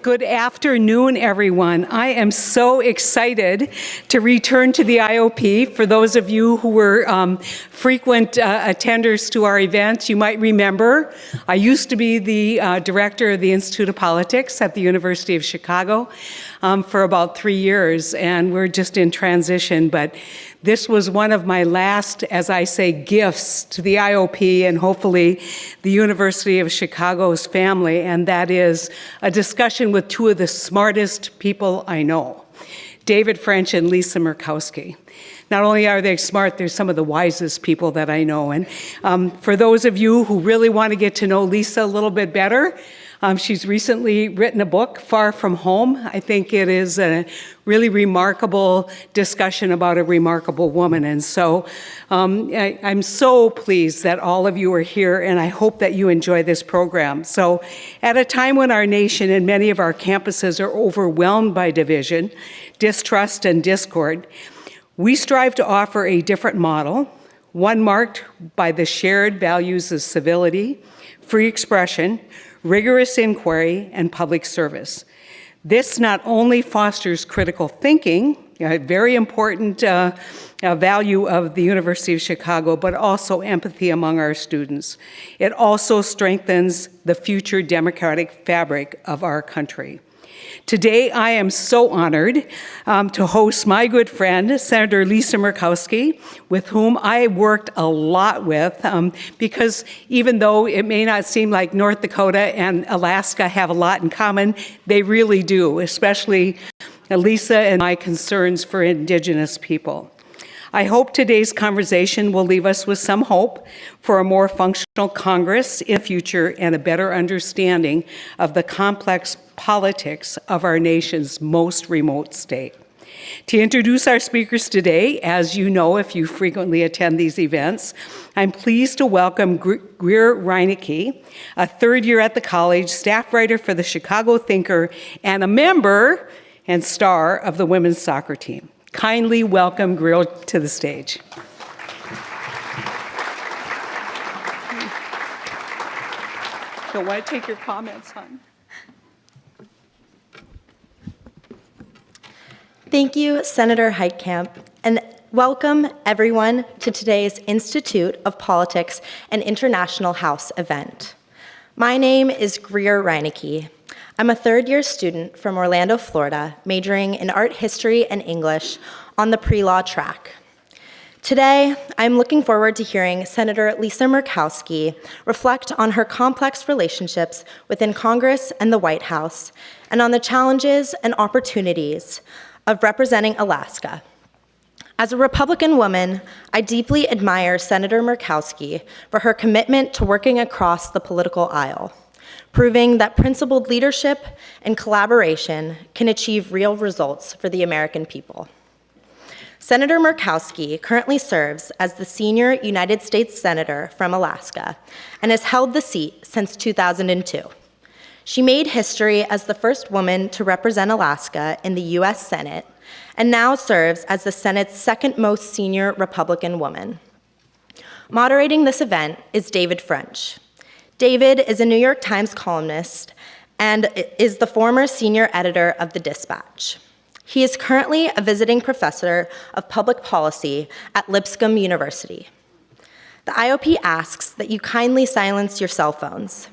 Good afternoon, everyone. I am so excited to return to the IOP. For those of you who were frequent attenders to our events, you might remember I used to be the director of the Institute of Politics at the University of Chicago for about 3 years, and we're just in transition, but this was one of my last, as I say, gifts to the IOP and hopefully the University of Chicago's family, and that is a discussion with two of the smartest people I know, David French and Lisa Murkowski. Not only are they smart, they're some of the wisest people that I know. And for those of you who really want to get to know Lisa a little bit better, she's recently written a book, Far From Home. I think it is a really remarkable discussion about a remarkable woman. And so I'm so pleased that all of you are here, and I hope that you enjoy this program. So at a time when our nation and many of our campuses are overwhelmed by division, distrust, and discord, we strive to offer a different model, one marked by the shared values of civility, free expression, rigorous inquiry, and public service. This not only fosters critical thinking, a very important value of the University of Chicago, but also empathy among our students. It also strengthens the future democratic fabric of our country. Today, I am so honored to host my good friend, Senator Lisa Murkowski, with whom I worked a lot with, because even though it may not seem like North Dakota and Alaska have a lot in common, they really do, especially Lisa and my concerns for Indigenous people. I hope today's conversation will leave us with some hope for a more functional Congress in the future and a better understanding of the complex politics of our nation's most remote state. To introduce our speakers today, as you know if you frequently attend these events, I'm pleased to welcome Greer Reinecke, a third year at the college, staff writer for the Chicago Thinker, and a member and star of the women's soccer team. Kindly welcome Greer to the stage. So want to take your comments, hon? Thank you, Senator Heitkamp, and welcome everyone to today's Institute of Politics and International House event. My name is Greer Reinecke. I'm a third-year student from Orlando, Florida, majoring in art history and English on the pre-law track. Today, I'm looking forward to hearing Senator Lisa Murkowski reflect on her complex relationships within Congress and the White House, and on the challenges and opportunities of representing Alaska. As a Republican woman, I deeply admire Senator Murkowski for her commitment to working across the political aisle, proving that principled leadership and collaboration can achieve real results for the American people. Senator Murkowski currently serves as the senior United States Senator from Alaska and has held the seat since 2002. She made history as the first woman to represent Alaska in the U.S. Senate and now serves as the Senate's second most senior Republican woman. Moderating this event is David French. David is a New York Times columnist and is the former senior editor of The Dispatch. He is currently a visiting professor of public policy at Lipscomb University. The IOP asks that you kindly silence your cell phones.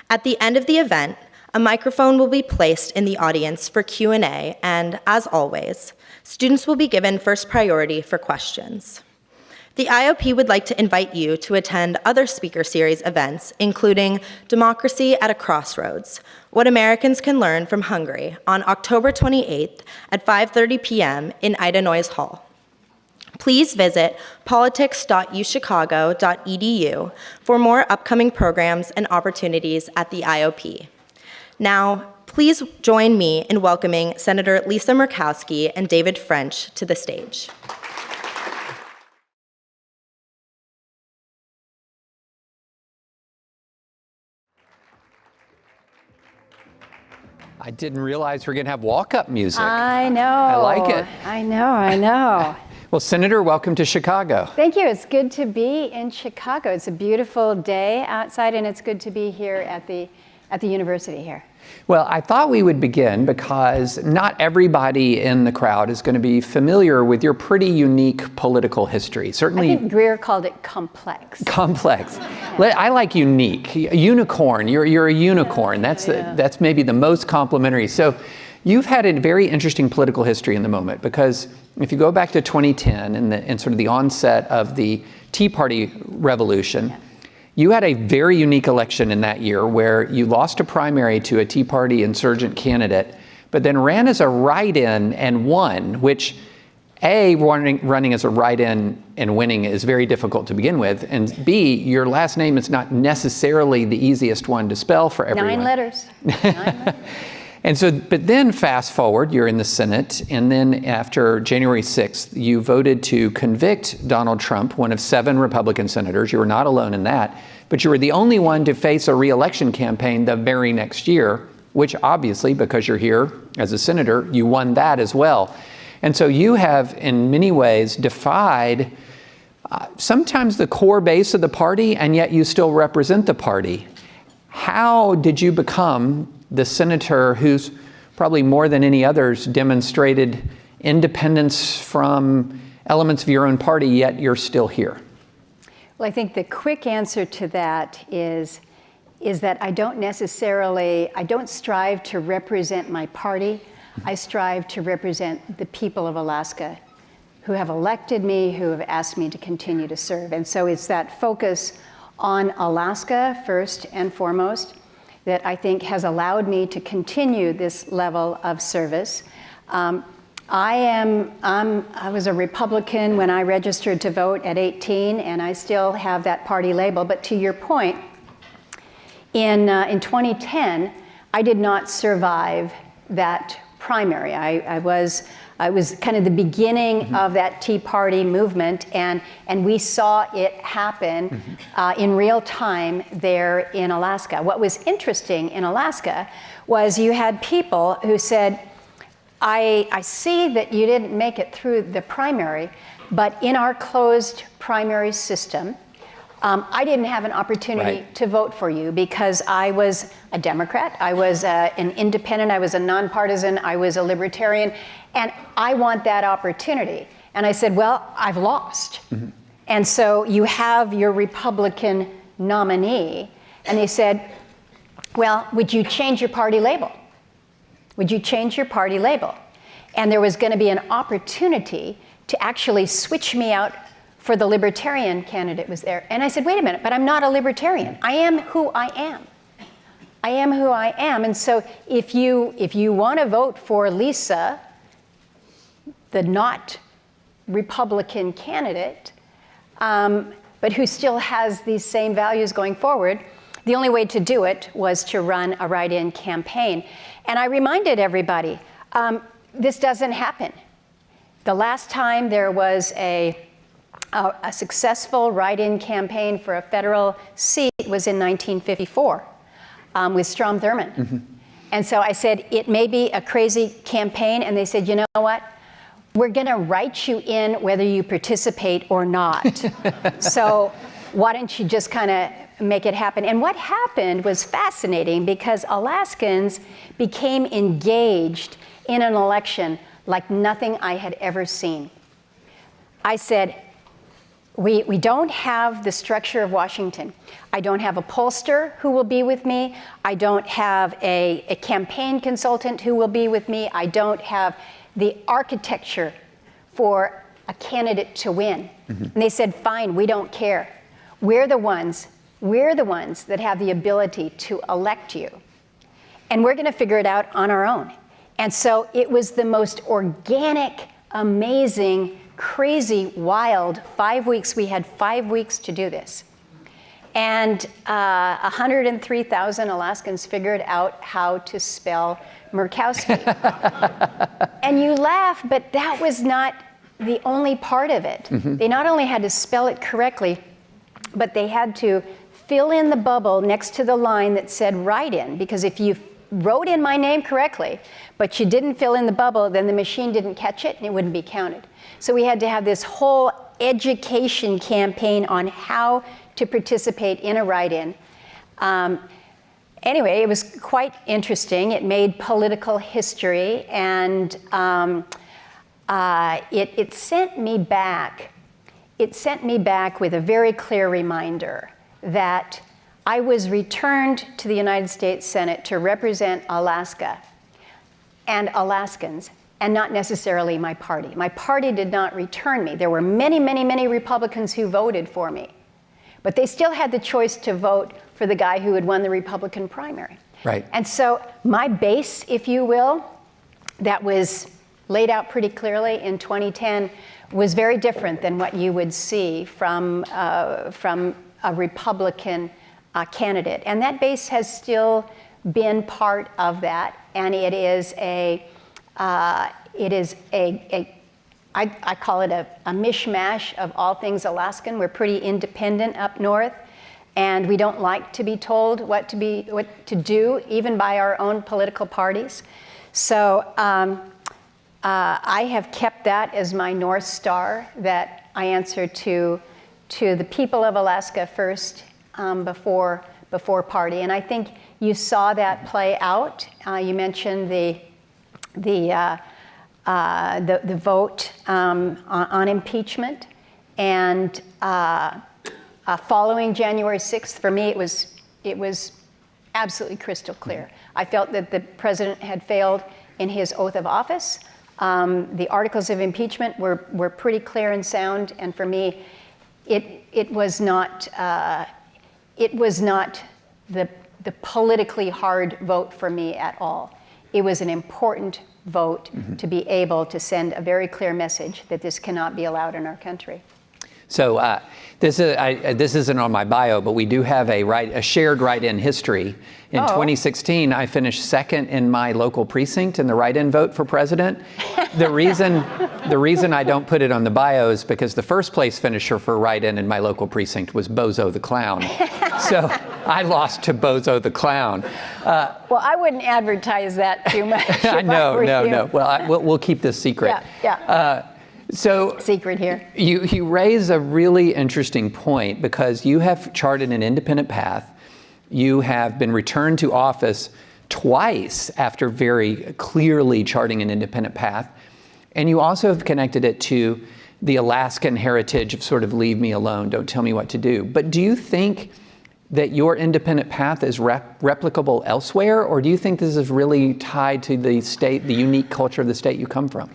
At the end of the event, a microphone will be placed in the audience for Q&A, and as always, students will be given first priority for questions. The IOP would like to invite you to attend other speaker series events, including Democracy at a Crossroads, What Americans Can Learn from Hungary, on October 28th at 5:30 p.m. in Ida Noyes Hall. Please visit politics.uchicago.edu for more upcoming programs and opportunities at the IOP. Now, please join me in welcoming Senator Lisa Murkowski and David French to the stage. I didn't realize we're going to have walk-up music. I know. I like it. I know. Well, Senator, welcome to Chicago. Thank you. It's good to be in Chicago. It's a beautiful day outside, and it's good to be here at the at the university here? Well, I thought we would begin because not everybody in the crowd is going to be familiar with your pretty unique political history. Certainly, I think Greer called it complex. complex. I like unique. Unicorn. You're a unicorn. That's maybe the most complimentary. So you've had a very interesting political history in the moment, because if you go back to 2010 and sort of the onset of the Tea Party revolution, you had a very unique election in that year where you lost a primary to a Tea Party insurgent candidate, but then ran as a write-in and won, which running as a write-in and winning is very difficult to begin with, and B, your last name is not necessarily the easiest one to spell for everyone. 9 letters. 9 letters. And so, but then fast forward, you're in the Senate, and then after January 6th, you voted to convict Donald Trump, one of 7 Republican senators. You were not alone in that, but you were the only one to face a re-election campaign the very next year, which obviously, because you're here as a senator, you won that as well. And so you have, in many ways, defied sometimes the core base of the party, and yet you still represent the party. How did you become the senator who's probably more than any others demonstrated independence from elements of your own party, yet you're still here? Well, I think the quick answer to that is that I don't strive to represent my party. I strive to represent the people of Alaska who have elected me, who have asked me to continue to serve. And so it's that focus on Alaska first and foremost that I think has allowed me to continue this level of service. I was a Republican when I registered to vote at 18, and I still have that party label. But to your point, in 2010, I did not survive that primary. I was kind of the beginning of that Tea Party movement, and we saw it happen in real time there in Alaska. What was interesting in Alaska was you had people who said, I see that you didn't make it through the primary, but in our closed primary system, I didn't have an opportunity to vote for you because I was a Democrat, I was an independent, I was a nonpartisan, I was a libertarian, and I want that opportunity. And I said, well, I've lost. And so you have your Republican nominee, and they said, well, would you change your party label? Would you change your party label? And there was going to be an opportunity to actually switch me out for the libertarian candidate was there. And I said, wait a minute, but I'm not a libertarian. I am who I am. I am who I am. And so if you want to vote for Lisa, the not Republican candidate, but who still has these same values going forward, the only way to do it was to run a write-in campaign. And I reminded everybody, this doesn't happen. The last time there was a successful write-in campaign for a federal seat was in 1954 with Strom Thurmond. And so I said, it may be a crazy campaign, and they said, you know what? We're gonna write you in whether you participate or not. So why don't you just kind of make it happen? And what happened was fascinating because Alaskans became engaged in an election like nothing I had ever seen. I said, we don't have the structure of Washington. I don't have a pollster who will be with me. I don't have a campaign consultant who will be with me. I don't have the architecture for a candidate to win. And they said, fine, we don't care. We're the ones that have the ability to elect you. And we're gonna figure it out on our own. And so it was the most organic, amazing, crazy, wild 5 weeks. We had 5 weeks to do this. And 103,000 Alaskans figured out how to spell Murkowski. And you laugh, but that was not the only part of it. They not only had to spell it correctly, but they had to fill in the bubble next to the line that said write-in, because if you wrote in my name correctly, but you didn't fill in the bubble, then the machine didn't catch it and it wouldn't be counted. So we had to have this whole education campaign on how to participate in a write-in. anyway, it was quite interesting. It made political history, and it sent me back. It sent me back with a very clear reminder that I was returned to the United States Senate to represent Alaska and Alaskans, and not necessarily my party. My party did not return me. There were many, many, many Republicans who voted for me, but they still had the choice to vote for the guy who had won the Republican primary. Right. And so my base, if you will, that was laid out pretty clearly in 2010 was very different than what you would see from a Republican candidate. And that base has still been part of that, and it is I call it a mishmash of all things Alaskan. We're pretty independent up north, and we don't like to be told what to do, even by our own political parties. So I have kept that as my North Star, that I answer to the people of Alaska first, before party. And I think you saw that play out. You mentioned the vote on impeachment, and following January 6th, for me, it was absolutely crystal clear. I felt that the president had failed in his oath of office. The articles of impeachment were pretty clear and sound, and for me, it was not the politically hard vote for me at all. It was an important vote to be able to send a very clear message that this cannot be allowed in our country. So this isn't on my bio, but we do have a shared write-in history. In 2016, I finished second in my local precinct in the write-in vote for president. The reason I don't put it on the bio is because the first place finisher for write-in in my local precinct was Bozo the Clown. So I lost to Bozo the Clown. Well, I wouldn't advertise that too much. No. Well, we'll keep this secret. Yeah. So secret here. You raise a really interesting point, because you have charted an independent path. You have been returned to office twice after very clearly charting an independent path. And you also have connected it to the Alaskan heritage of sort of leave me alone, don't tell me what to do. But do you think that your independent path is replicable elsewhere, or do you think this is really tied to the state, the unique culture of the state you come from?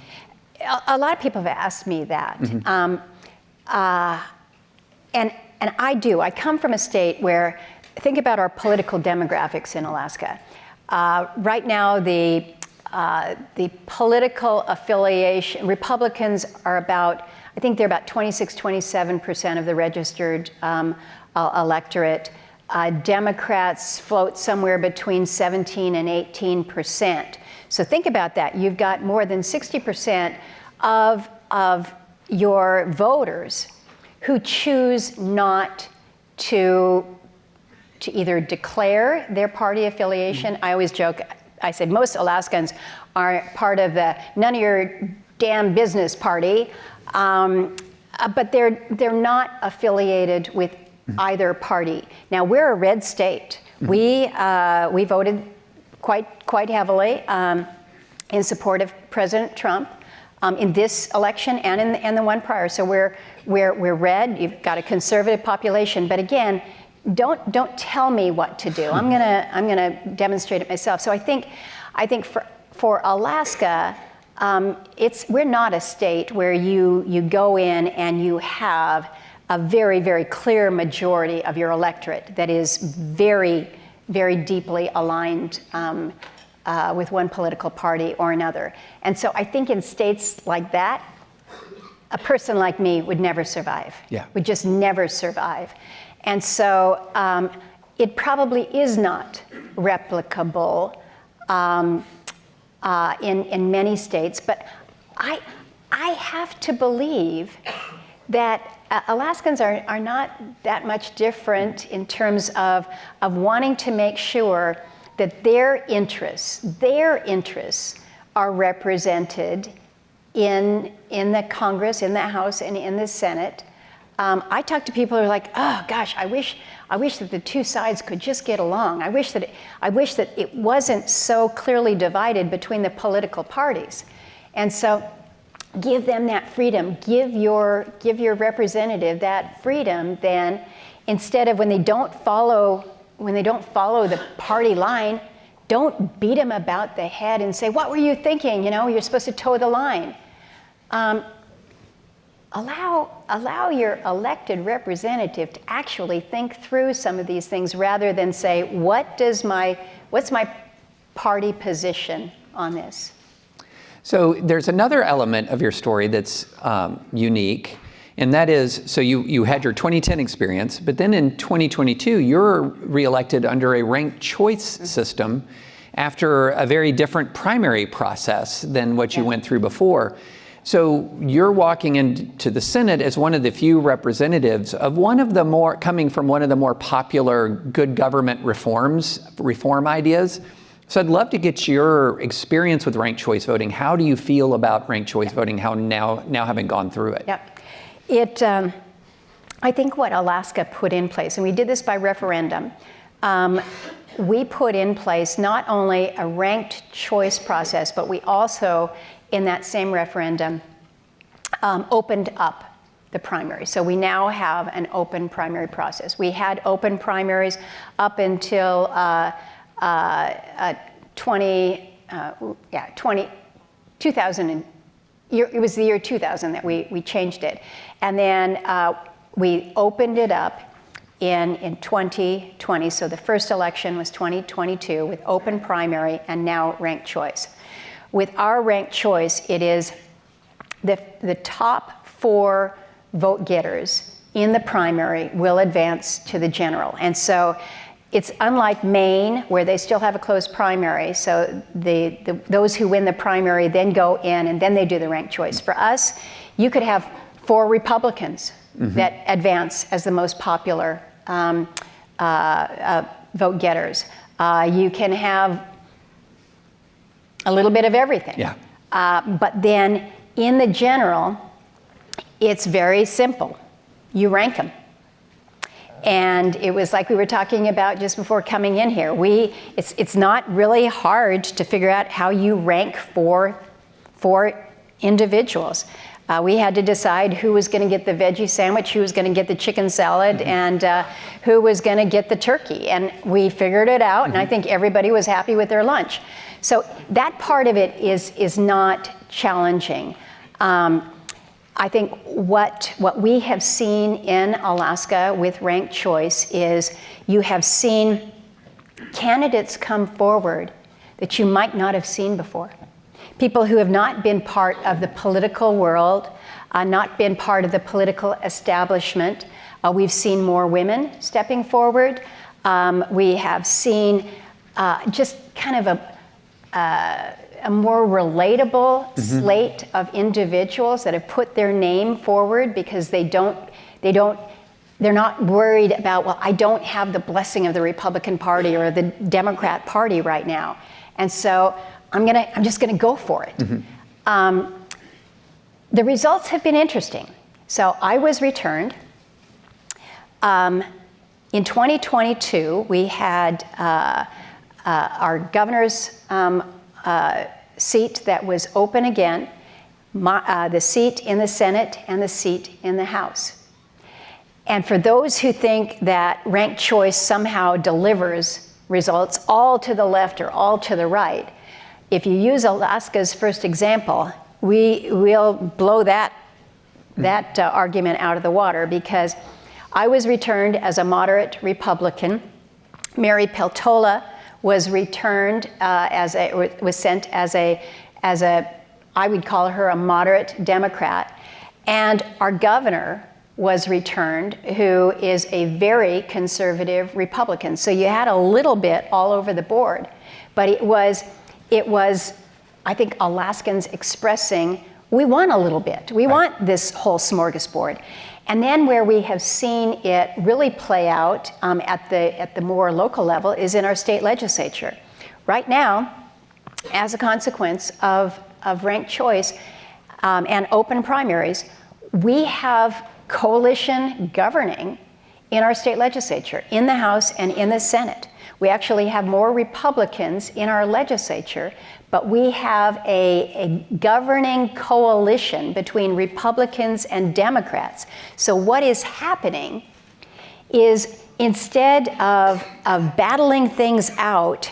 A lot of people have asked me that. And I do. I come from a state where, think about our political demographics in Alaska. Right now, the political affiliation, Republicans are about, I think they're about 27% of the registered electorate. Democrats float somewhere between 17 and 18%. So think about that. You've got more than 60% of your voters who choose not to either declare their party affiliation. I always joke, I said most Alaskans aren't part of the none of your damn business party, but they're not affiliated with either party. Now, we're a red state. We voted quite heavily in support of President Trump in this election and in the one prior. So we're red. You've got a conservative population, but again, don't tell me what to do. I'm gonna demonstrate it myself. So I think for Alaska, we're not a state where you go in and you have a very, very clear majority of your electorate that is very, very deeply aligned with one political party or another. And so I think in states like that, a person like me would never survive. Would just never survive. And so it probably is not replicable in many states, but I have to believe that Alaskans are not that much different in terms of wanting to make sure that their interests are represented in the Congress, in the House, and in the Senate. I talk to people who are like, oh gosh, I wish that the two sides could just get along. I wish that it wasn't so clearly divided between the political parties. And so give them that freedom. Give your representative that freedom. Then, instead of when they don't follow the party line, don't beat them about the head and say, what were you thinking? You're supposed to toe the line. Allow your elected representative to actually think through some of these things rather than say, what's my party position on this? So there's another element of your story that's unique, and that is, so you had your 2010 experience, but then in 2022, you're reelected under a ranked choice system after a very different primary process than what you went through before. So you're walking into the Senate as one of the few representatives of coming from one of the more popular good government reform ideas. So I'd love to get your experience with ranked choice voting. How do you feel about ranked choice voting, how now having gone through it? Yep. I think what Alaska put in place, and we did this by referendum, we put in place not only a ranked choice process, but we also, in that same referendum, opened up the primary. So we now have an open primary process. We had open primaries up until 2000. It was the year 2000 that we changed it. And then we opened it up in 2020. So the first election was 2022 with open primary and now ranked choice. With our ranked choice, it is the top 4 vote getters in the primary will advance to the general. And so it's unlike Maine, where they still have a closed primary. So those who win the primary then go in and then they do the ranked choice. For us, you could have 4 Republicans that advance as the most popular vote getters. You can have a little bit of everything. Yeah. But then in the general, it's very simple. You rank them. And it was like we were talking about just before coming in here. It's not really hard to figure out how you rank for individuals. We had to decide who was going to get the veggie sandwich, who was going to get the chicken salad, and who was going to get the turkey. And we figured it out, and I think everybody was happy with their lunch. So that part of it is not challenging. I think what we have seen in Alaska with ranked choice is you have seen candidates come forward that you might not have seen before. People who have not been part of the political world, not been part of the political establishment. We've seen more women stepping forward. We have seen just kind of a more relatable slate of individuals that have put their name forward because they're not worried about, well, I don't have the blessing of the Republican Party or the Democrat Party right now. And so I'm just gonna go for it. The results have been interesting. So I was returned. In 2022, we had our governor's seat that was open again, the seat in the Senate and the seat in the House. And for those who think that ranked choice somehow delivers results all to the left or all to the right, if you use Alaska's first example, we'll blow that argument out of the water, because I was returned as a moderate Republican. Mary Peltola was returned was sent as a I would call her a moderate Democrat, and our governor was returned, who is a very conservative Republican. So you had a little bit all over the board, but it was I think Alaskans expressing, we want a little bit. We want this whole smorgasbord. And then where we have seen it really play out at the more local level is in our state legislature. Right now, as a consequence of ranked choice and open primaries, we have coalition governing in our state legislature, in the House and in the Senate. We actually have more Republicans in our legislature, but we have a governing coalition between Republicans and Democrats. So what is happening is, instead of battling things out,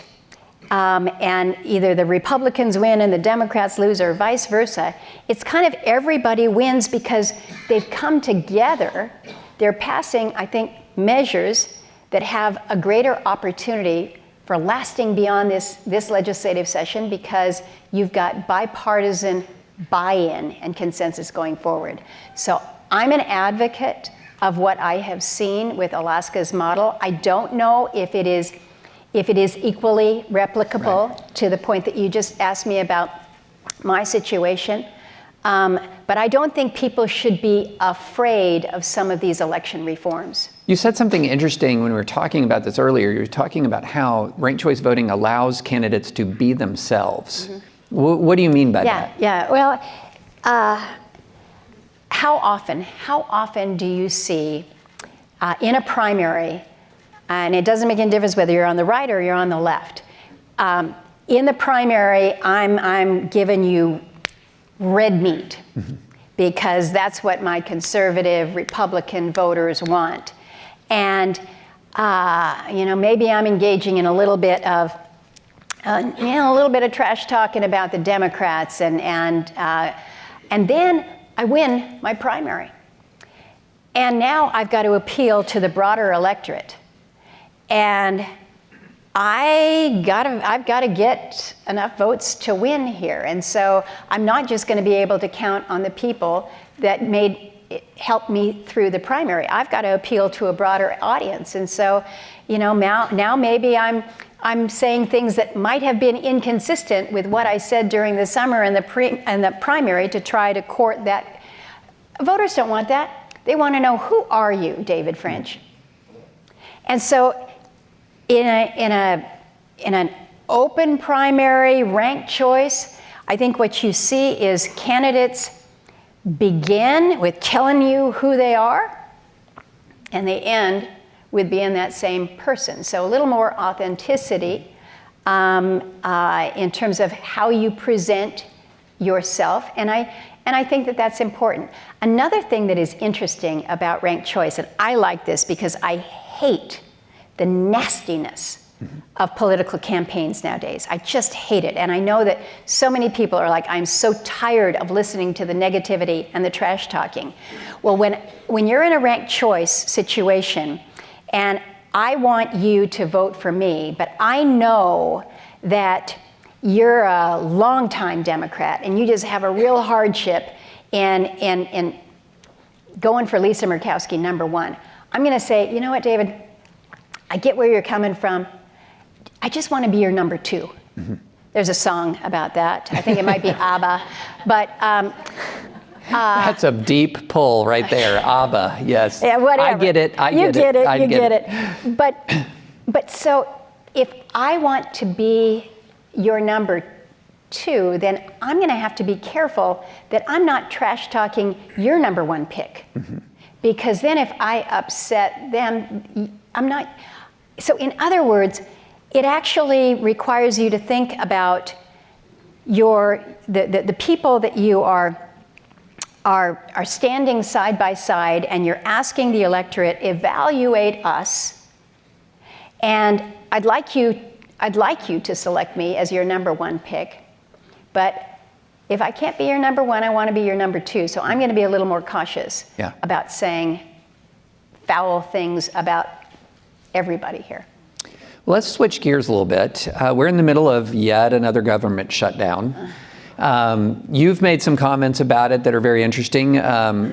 and either the Republicans win and the Democrats lose, or vice versa, it's kind of everybody wins because they've come together. They're passing, I think, measures that have a greater opportunity for lasting beyond this legislative session, because you've got bipartisan buy-in and consensus going forward. So I'm an advocate of what I have seen with Alaska's model. I don't know if it is equally replicable to the point that you just asked me about my situation. But I don't think people should be afraid of some of these election reforms. You said something interesting when we were talking about this earlier. You were talking about how ranked choice voting allows candidates to be themselves. Mm-hmm. What do you mean by that? Yeah, well, how often do you see in a primary, and it doesn't make any difference whether you're on the right or you're on the left. In the primary, I'm giving you red meat, mm-hmm. because that's what my conservative Republican voters want. And, maybe I'm engaging in a little bit of trash talking about the Democrats, and then I win my primary. And now I've got to appeal to the broader electorate. And I've got to get enough votes to win here. And so I'm not just going to be able to count on the people that helped me through the primary. I've got to appeal to a broader audience. And so, now maybe I'm saying things that might have been inconsistent with what I said during the summer and the primary to try to court that. Voters don't want that. They want to know, who are you, David French? And so in an open primary ranked choice, I think what you see is candidates begin with telling you who they are, and they end with being that same person. So a little more authenticity in terms of how you present yourself, and I think that that's important. Another thing that is interesting about ranked choice, and I like this because I hate the nastiness of political campaigns nowadays. I just hate it. And I know that so many people are like, I'm so tired of listening to the negativity and the trash talking. Well, when you're in a ranked choice situation, and I want you to vote for me, but I know that you're a longtime Democrat and you just have a real hardship in going for Lisa Murkowski #1, I'm going to say, you know what, David? I get where you're coming from. I just want to be your #2. Mm-hmm. There's a song about that. I think it might be ABBA. But that's a deep pull right there. ABBA, yes. Yeah, whatever. I get it. You get it. But so if I want to be your #2, then I'm going to have to be careful that I'm not trash talking your #1 pick. Mm-hmm. Because then if I upset them, I'm not. So in other words, it actually requires you to think about the people that you are standing side by side, and you're asking the electorate, evaluate us, and I'd like you to select me as your #1 pick, but if I can't be your #1, I want to be your #2. So I'm going to be a little more cautious about saying foul things about everybody here. Let's switch gears a little bit. We're in the middle of yet another government shutdown. You've made some comments about it that are very interesting.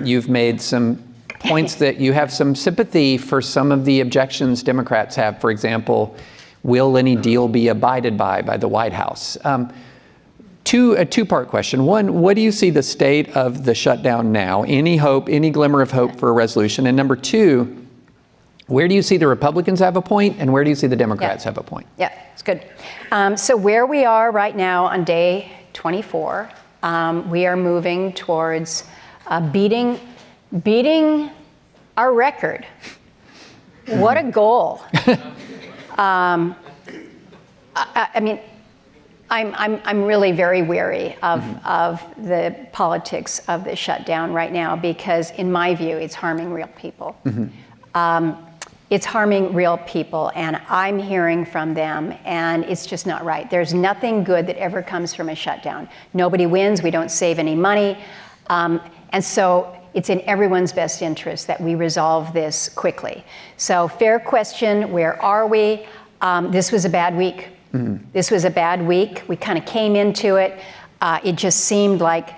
You've made some points that you have some sympathy for some of the objections Democrats have. For example, will any deal be abided by the White House? A two-part question. One, what do you see the state of the shutdown now? Any hope, any glimmer of hope for a resolution? And number two, where do you see the Republicans have a point, and where do you see the Democrats have a point? Yeah, it's good. So where we are right now on day 24, we are moving towards beating beating our record. What a goal. I mean, I'm really very weary of the politics of the shutdown right now, because in my view, it's harming real people. It's harming real people, and I'm hearing from them, and it's just not right. There's nothing good that ever comes from a shutdown. Nobody wins, we don't save any money, and so it's in everyone's best interest that we resolve this quickly. So fair question, where are we? This was a bad week. This was a bad week. We kind of came into it. It just seemed like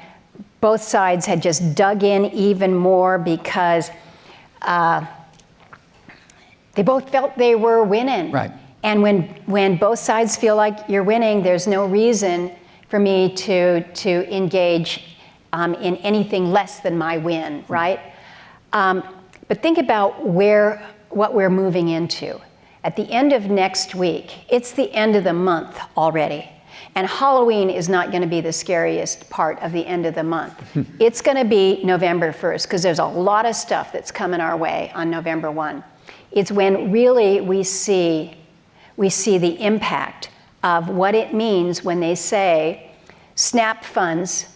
both sides had just dug in even more, because they both felt they were winning. Right. And when both sides feel like you're winning, there's no reason for me to engage in anything less than my win, right? But think about what we're moving into. At the end of next week, it's the end of the month already. And Halloween is not going to be the scariest part of the end of the month. It's going to be November 1st, because there's a lot of stuff that's coming our way on November 1. It's when really we see the impact of what it means when they say SNAP funds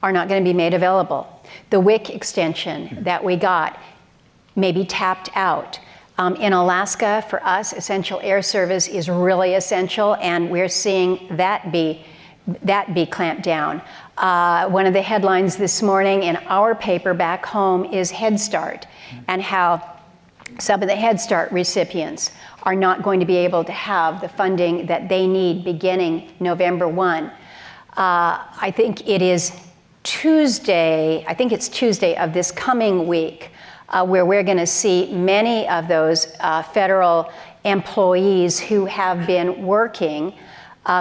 are not going to be made available. The WIC extension that we got may be tapped out. In Alaska, for us, essential air service is really essential, and we're seeing that be clamped down. One of the headlines this morning in our paper back home is Head Start, and how some of the Head Start recipients are not going to be able to have the funding that they need beginning November 1. I think it's Tuesday of this coming week, where we're going to see many of those federal employees who have been working,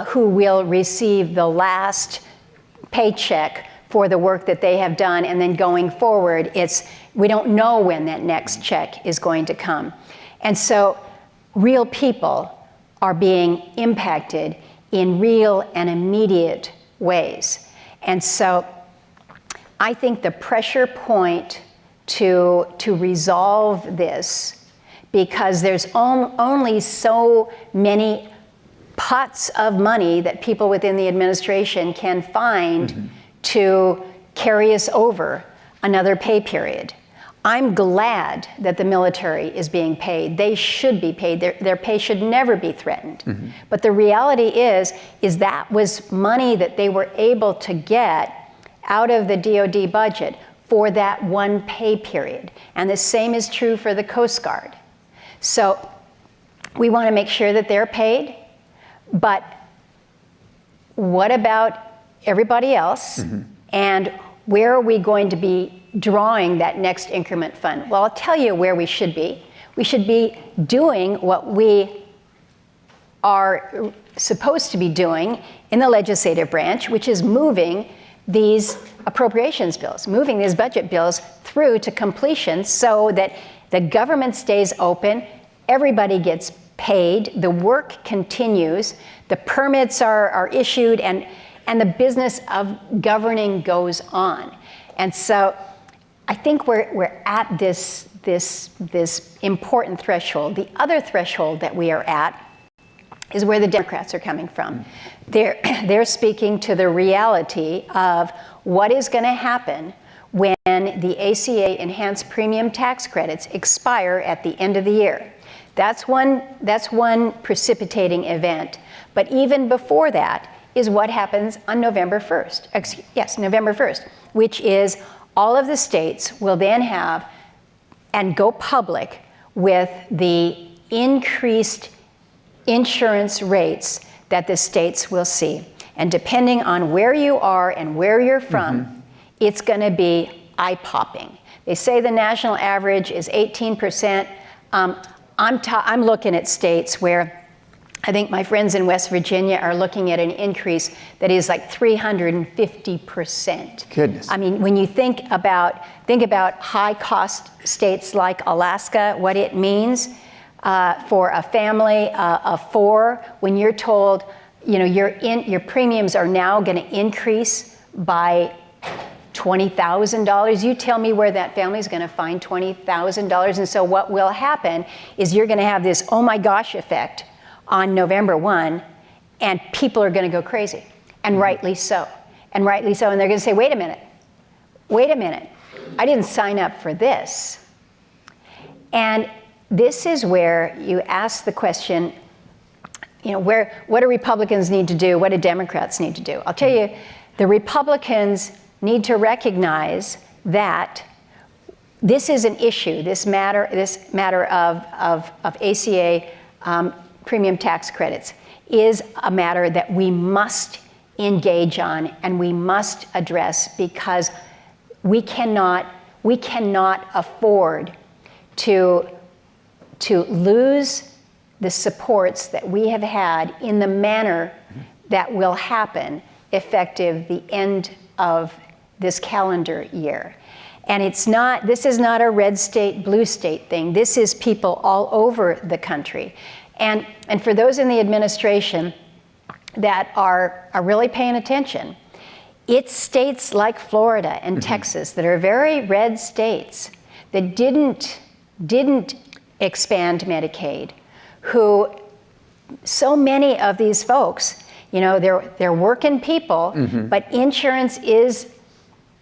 who will receive the last paycheck for the work that they have done, and then going forward, we don't know when that next check is going to come. And so real people are being impacted in real and immediate ways. And so I think the pressure point to resolve this, because there's only so many pots of money that people within the administration can find to carry us over another pay period. I'm glad that the military is being paid. They should be paid. Their pay should never be threatened. But the reality is that was money that they were able to get out of the DoD budget for that one pay period. And the same is true for the Coast Guard. So we want to make sure that they're paid, but what about everybody else? And where are we going to be drawing that next increment fund? Well, I'll tell you where we should be. We should be doing what we are supposed to be doing in the legislative branch, which is moving these appropriations bills, moving these budget bills through to completion, so that the government stays open, everybody gets paid, the work continues, the permits are issued, and the business of governing goes on. And so I think we're at this important threshold. The other threshold that we are at is where the Democrats are coming from. They're speaking to the reality of what is going to happen when the ACA enhanced premium tax credits expire at the end of the year. That's one precipitating event. But even before that is what happens on November 1st. November 1st, which is all of the states will then have and go public with the increased insurance rates that the states will see. And depending on where you are and where you're from, it's going to be eye-popping. They say the national average is 18%. I'm looking at states where I think my friends in West Virginia are looking at an increase that is like 350%. Goodness. I mean, when you think about high-cost states like Alaska, what it means for a family of four, when you're told, your premiums are now going to increase by $20,000. You tell me where that family's going to find $20,000. And so what will happen is you're going to have this oh my gosh effect on November 1, and people are going to go crazy, and rightly so. And rightly so. And they're going to say, wait a minute, I didn't sign up for this. And this is where you ask the question, what do Republicans need to do? What do Democrats need to do? I'll tell you, the Republicans need to recognize that this is an issue, this matter of ACA premium tax credits is a matter that we must engage on and we must address, because we cannot afford to lose the supports that we have had in the manner that will happen effective the end of this calendar year. And this is not a red state, blue state thing. This is people all over the country. And for those in the administration that are really paying attention, it's states like Florida and Texas that are very red states that didn't expand Medicaid, who so many of these folks, they're working people, but insurance is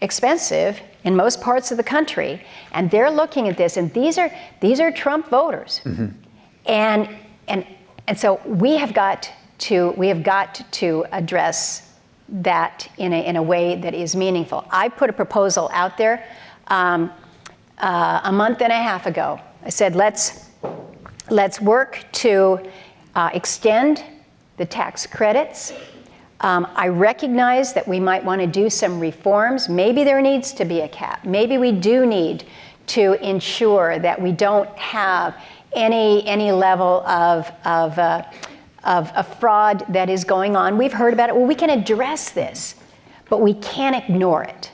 expensive in most parts of the country, and they're looking at this, and these are Trump voters, and so we have got to address that in a way that is meaningful. I put a proposal out there a month and a half ago. I said, let's work to extend the tax credits. I recognize that we might want to do some reforms. Maybe there needs to be a cap. Maybe we do need to ensure that we don't have any level of fraud that is going on. We've heard about it. Well, we can address this, but we can't ignore it,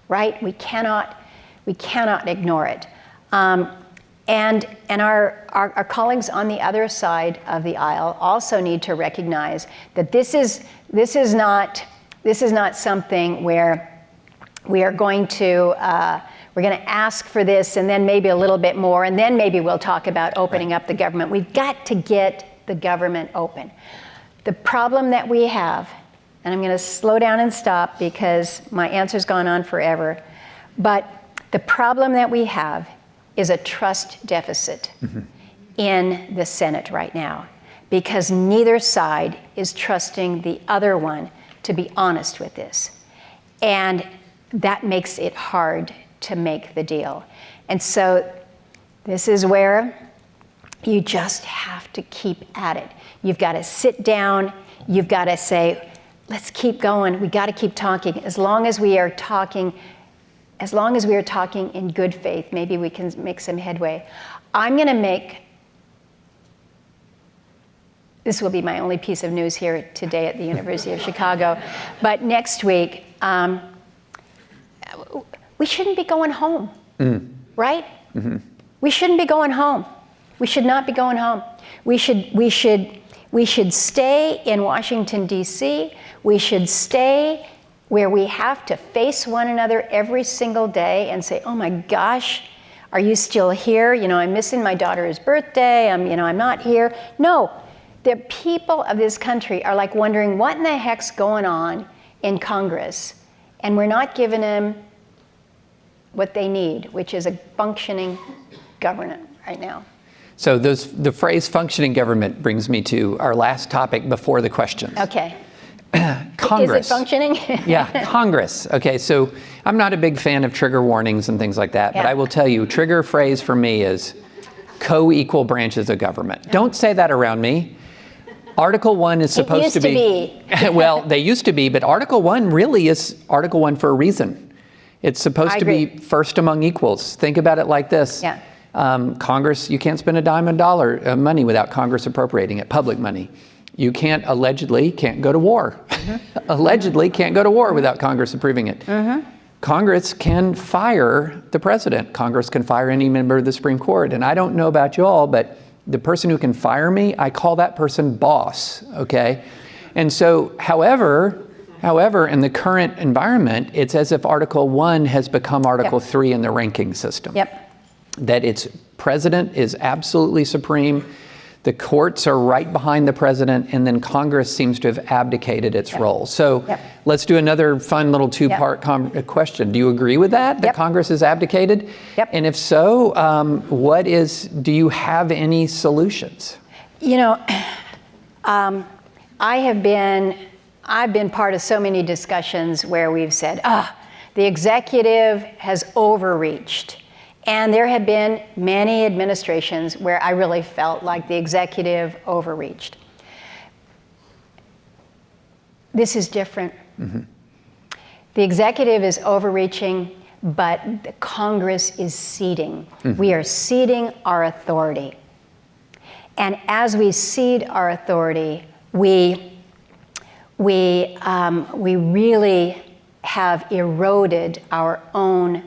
right? We cannot ignore it. And our colleagues on the other side of the aisle also need to recognize that this is not something where we are going to ask for this and then maybe a little bit more, and then maybe we'll talk about opening up the government. We've got to get the government open. The problem that we have, and I'm going to slow down and stop because my answer's gone on forever, but the problem that we have is a trust deficit in the Senate right now, because neither side is trusting the other one to be honest with this. And that makes it hard to make the deal. And so this is where you just have to keep at it. You've got to sit down, you've got to say, let's keep going, we got to keep talking. As long as we are talking in good faith, maybe we can make some headway. This will be my only piece of news here today at the University of Chicago, but next week, we shouldn't be going home, right? We shouldn't be going home. We should not be going home. We should stay in Washington, D.C. We should stay where we have to face one another every single day and say, oh my gosh, are you still here? I'm missing my daughter's birthday. I'm not here. No, the people of this country are like wondering what in the heck's going on in Congress, and we're not giving them what they need, which is a functioning government right now. So the phrase functioning government brings me to our last topic before the questions. Okay. Congress. Is it functioning? Yeah, Congress. Okay, so I'm not a big fan of trigger warnings and things like that, but I will tell you, trigger phrase for me is co-equal branches of government. Don't say that around me. Article 1 is supposed to be. Well, they used to be, but Article 1 really is Article 1 for a reason. It's supposed to be first among equals. Think about it like this. Yeah. Congress, you can't spend a dime a dollar of money without Congress appropriating it, public money. You allegedly can't go to war. Allegedly can't go to war without Congress approving it. Congress can fire the president. Congress can fire any member of the Supreme Court. And I don't know about you all, but the person who can fire me, I call that person boss, okay? And so, however, However, in the current environment, it's as if Article 1 has become Article 3 in the ranking system. Yep. That its president is absolutely supreme, the courts are right behind the president, and then Congress seems to have abdicated its role. So let's do another fun little two-part question. Do you agree with that, that Congress has abdicated? Yep. And if so, do you have any solutions? You know, I've been part of so many discussions where we've said, the executive has overreached. And there have been many administrations where I really felt like the executive overreached. This is different. Mm-hmm. The executive is overreaching, but the Congress is ceding. Mm-hmm. We are ceding our authority. And as we cede our authority, we really have eroded our own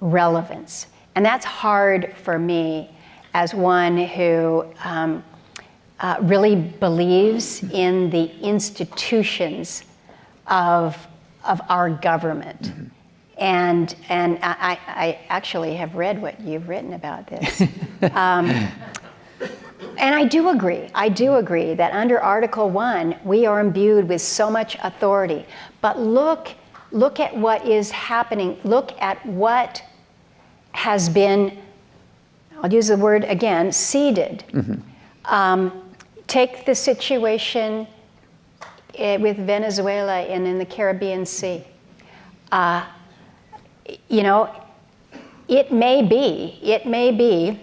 relevance. And that's hard for me as one who really believes in the institutions of our government. Mm-hmm. And I actually have read what you've written about this. And I do agree that under Article 1, we are imbued with so much authority. But look at what is happening. Look at what has been, I'll use the word again, ceded. Mm-hmm. Take the situation with Venezuela and in the Caribbean Sea. It may be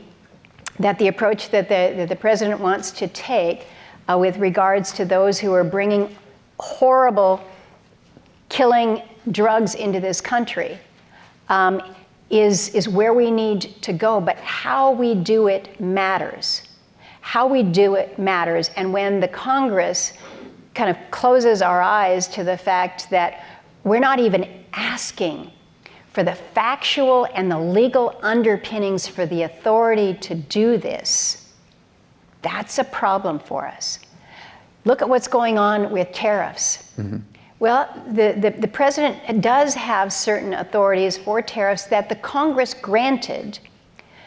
that the approach that the president wants to take with regards to those who are bringing horrible, killing drugs into this country is where we need to go. But how we do it matters. How we do it matters. And when the Congress kind of closes our eyes to the fact that we're not even asking for the factual and the legal underpinnings for the authority to do this, that's a problem for us. Look at what's going on with tariffs. Mm-hmm. Well, the president does have certain authorities for tariffs that the Congress granted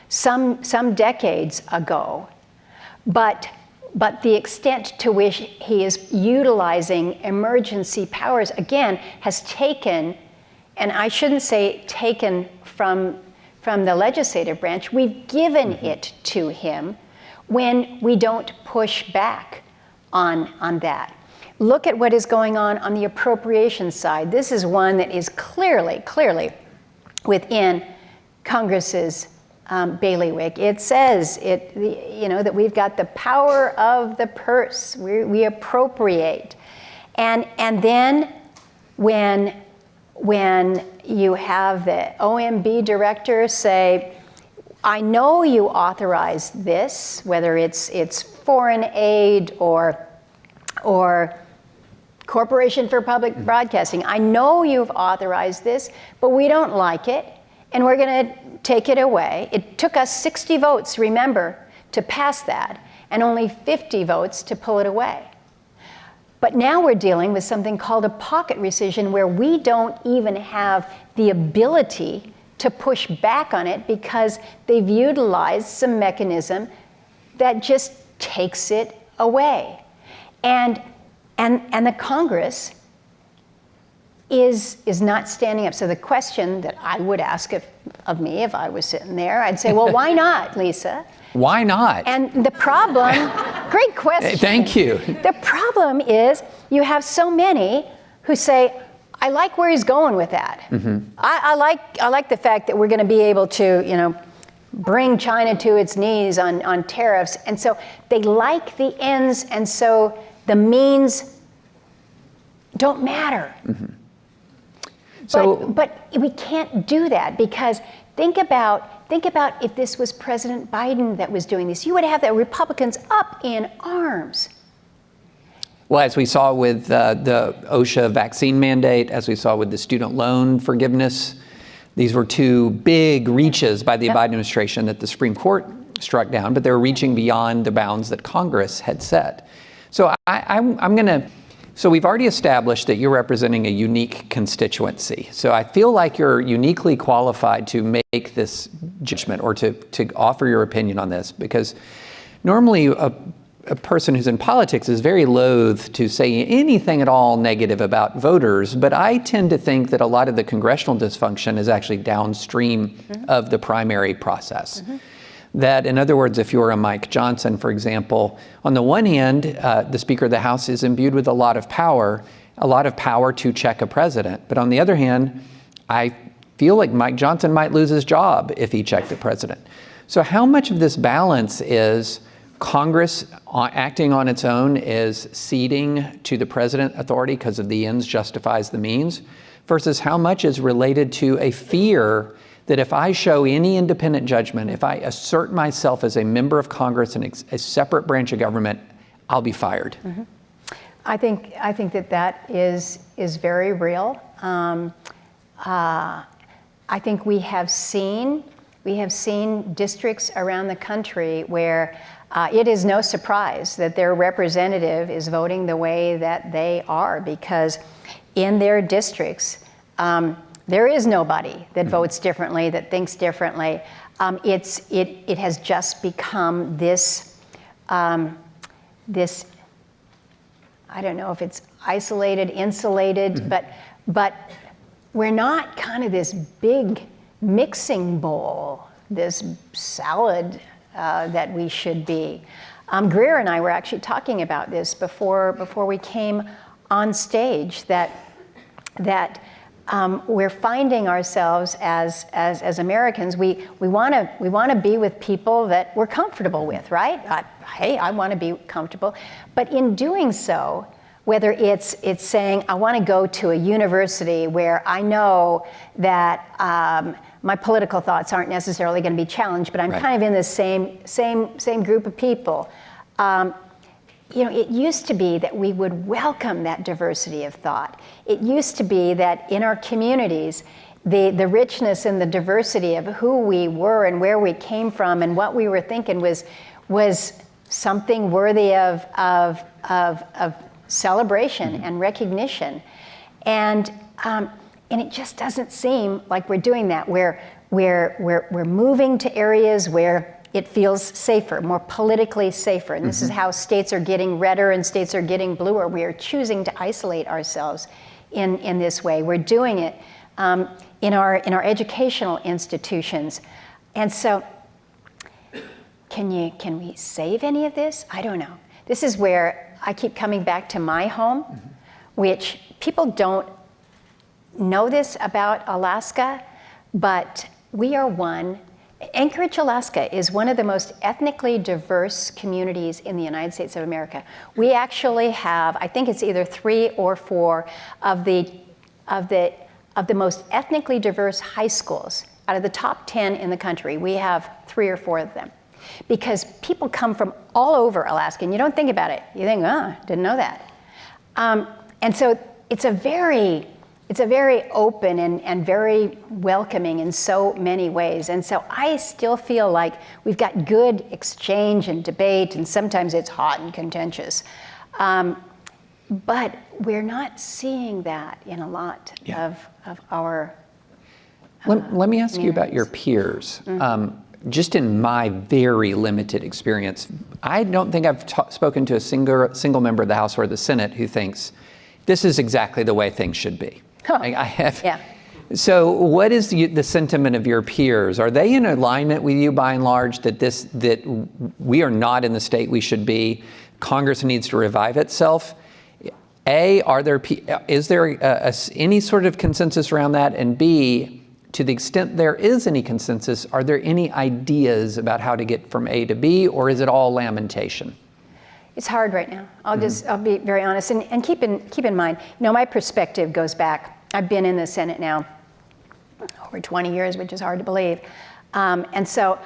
some decades ago, but the extent to which he is utilizing emergency powers, again, has taken, and I shouldn't say taken from the legislative branch, we've given it to him when we don't push back on that. Look at what is going on the appropriation side. This is one that is clearly within Congress's bailiwick. It says that we've got the power of the purse. We appropriate, and then when you have the OMB director say, I know you authorized this, whether it's foreign aid or Corporation for Public Broadcasting. I know you've authorized this, but we don't like it, and we're going to take it away. It took us 60 votes, remember, to pass that, and only 50 votes to pull it away. But now we're dealing with something called a pocket rescission, where we don't even have the ability to push back on it because they've utilized some mechanism that just takes it away. And the Congress is not standing up. So the question that I would ask of me if I was sitting there, I'd say, well, why not, Lisa? Why not? And the problem, great question. Thank you. The problem is you have so many who say, I like where he's going with that. Mm-hmm. I like the fact that we're going to be able to, bring China to its knees on tariffs. And so they like the ends, and so the means don't matter. Mm-hmm. But we can't do that, because think about if this was President Biden that was doing this. You would have the Republicans up in arms. Well, as we saw with the OSHA vaccine mandate, as we saw with the student loan forgiveness, these were two big reaches by the Biden administration that the Supreme Court struck down, but they were reaching beyond the bounds that Congress had set. So I'm going to So we've already established that you're representing a unique constituency. So I feel like you're uniquely qualified to make this judgment or to offer your opinion on this, because normally a person who's in politics is very loath to say anything at all negative about voters, but I tend to think that a lot of the congressional dysfunction is actually downstream of the primary process. That, in other words, if you're a Mike Johnson, for example, on the one hand, the Speaker of the House is imbued with a lot of power to check a president. But on the other hand, I feel like Mike Johnson might lose his job if he checked the president. So how much of this balance is Congress acting on its own, is ceding to the president authority because of the ends justifies the means, versus how much is related to a fear that if I show any independent judgment, if I assert myself as a member of Congress and a separate branch of government, I'll be fired? I think that is very real. I think we have seen districts around the country where it is no surprise that their representative is voting the way that they are, because in their districts, there is nobody that votes differently, that thinks differently. It has just become this, I don't know if it's isolated, insulated, but we're not kind of this big mixing bowl, this salad that we should be. Greer and I were actually talking about this before we came on stage, that we're finding ourselves as Americans, we want to be with people that we're comfortable with, right? Hey, I want to be comfortable. But in doing so, whether it's saying, I want to go to a university where I know that my political thoughts aren't necessarily going to be challenged, but I'm kind of in the same group of people. It used to be that we would welcome that diversity of thought. It used to be that in our communities, the richness and the diversity of who we were and where we came from and what we were thinking was something worthy of celebration and recognition. And it just doesn't seem like we're doing that. We're moving to areas where it feels safer, more politically safer. And this is how states are getting redder and states are getting bluer. We are choosing to isolate ourselves in this way. We're doing it in our educational institutions. And so can we save any of this? I don't know. This is where I keep coming back to my home, which people don't know this about Alaska, but we are Anchorage, Alaska is one of the most ethnically diverse communities in the United States of America. We actually have, I think it's either 3 or 4 of the most ethnically diverse high schools. Out of the top 10 in the country, we have 3 or 4 of them. Because people come from all over Alaska, and you don't think about it. You think, didn't know that. And so it's a very open and very welcoming in so many ways. And so I still feel like we've got good exchange and debate, and sometimes it's hot and contentious. But we're not seeing that in a lot of our Let me ask you about your peers. Just in my very limited experience, I don't think I've spoken to a single member of the House or the Senate who thinks this is exactly the way things should be. I have. Yeah. So what is the sentiment of your peers? Are they in alignment with you by and large that we are not in the state we should be? Congress needs to revive itself. Is there any sort of consensus around that? And B, to the extent there is any consensus, are there any ideas about how to get from A to B, or is it all lamentation? It's hard right now. I'll be very honest, and keep in mind, my perspective goes back. I've been in the Senate now over 20 years, which is hard to believe, and so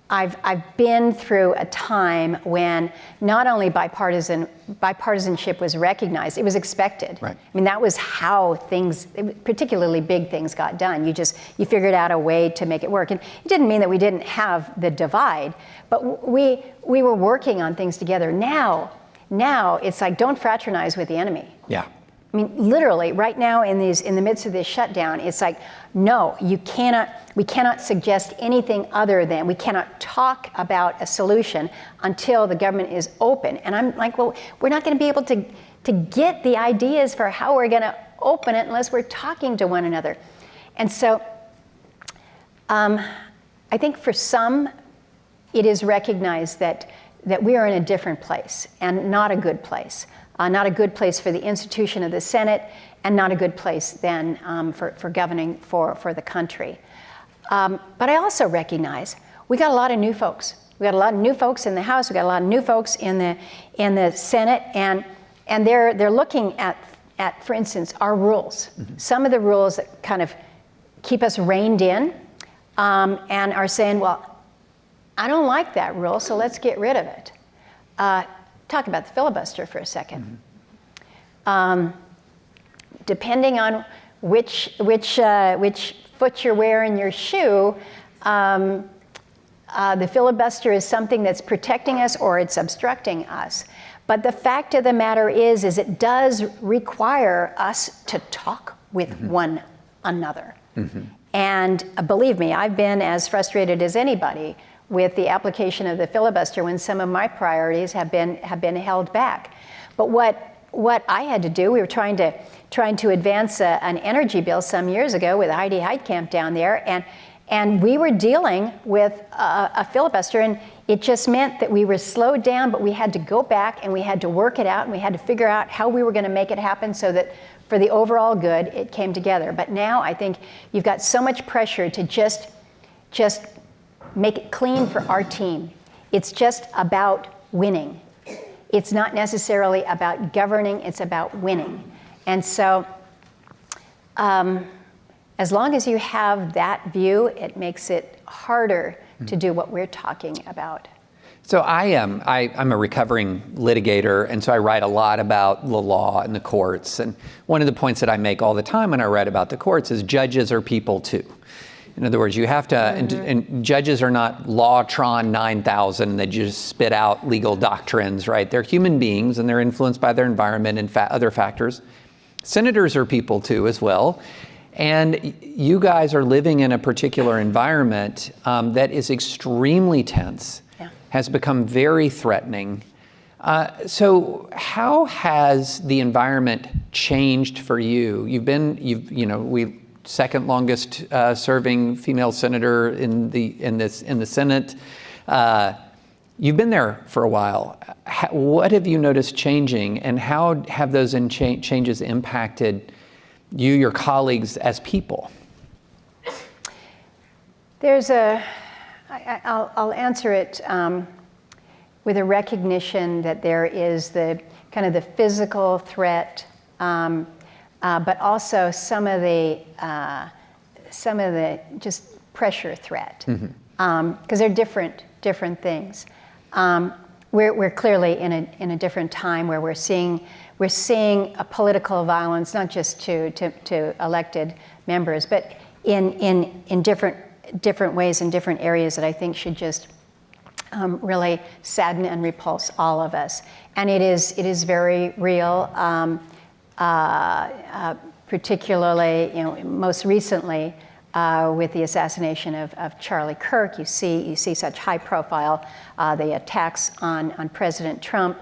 I've been through a time when not only bipartisanship was recognized, it was expected. Right. I mean, that was how things, particularly big things, got done. You figured out a way to make it work, and it didn't mean that we didn't have the divide, but we were working on things together. Now, Now it's like, don't fraternize with the enemy. Yeah. I mean, literally, right now in the midst of this shutdown, it's like, no, we cannot suggest anything other than, we cannot talk about a solution until the government is open. And I'm like, well, we're not going to be able to get the ideas for how we're going to open it unless we're talking to one another. And so I think for some, it is recognized that we are in a different place and not a good place. Not a good place for the institution of the Senate, and not a good place then for governing for the country. But I also recognize we got a lot of new folks. We got a lot of new folks in the House. We got a lot of new folks in the Senate, and they're looking at, for instance, our rules. Mm-hmm. Some of the rules that kind of keep us reined in, and are saying, well, I don't like that rule, so let's get rid of it. Talk about the filibuster for a second. Mm-hmm. Depending on which foot you're wearing your shoe, the filibuster is something that's protecting us or it's obstructing us. But the fact of the matter is it does require us to talk with mm-hmm. one another. Mm-hmm. And believe me, I've been as frustrated as anybody with the application of the filibuster when some of my priorities have been held back. But what I had to do, we were trying to advance an energy bill some years ago with Heidi Heitkamp down there, and we were dealing with a filibuster, and it just meant that we were slowed down, but we had to go back and we had to work it out, and we had to figure out how we were going to make it happen so that for the overall good, it came together. But now I think you've got so much pressure to just make it clean for our team. It's just about winning. It's not necessarily about governing, it's about winning. And so as long as you have that view, it makes it harder to do what we're talking about. So I'm a recovering litigator, and so I write a lot about the law and the courts. And one of the points that I make all the time when I write about the courts is judges are people too. In other words, you have to, mm-hmm. and judges are not Lawtron 9000 that just spit out legal doctrines, right? They're human beings and they're influenced by their environment and other factors. Senators are people too as well. And you guys are living in a particular environment that is extremely tense, yeah. has become very threatening. So how has the environment changed for you? We second longest serving female senator in the Senate. You've been there for a while. What have you noticed changing, and how have those changes impacted you, your colleagues as people? I'll answer it with a recognition that there is the kind of the physical threat, but also some of the just pressure threat, because they're different things. We're clearly in a different time where we're seeing a political violence, not just to elected members, but in different ways in different areas that I think should just really sadden and repulse all of us. And it is very real. Particularly, most recently with the assassination of Charlie Kirk, you see such high profile, the attacks on President Trump.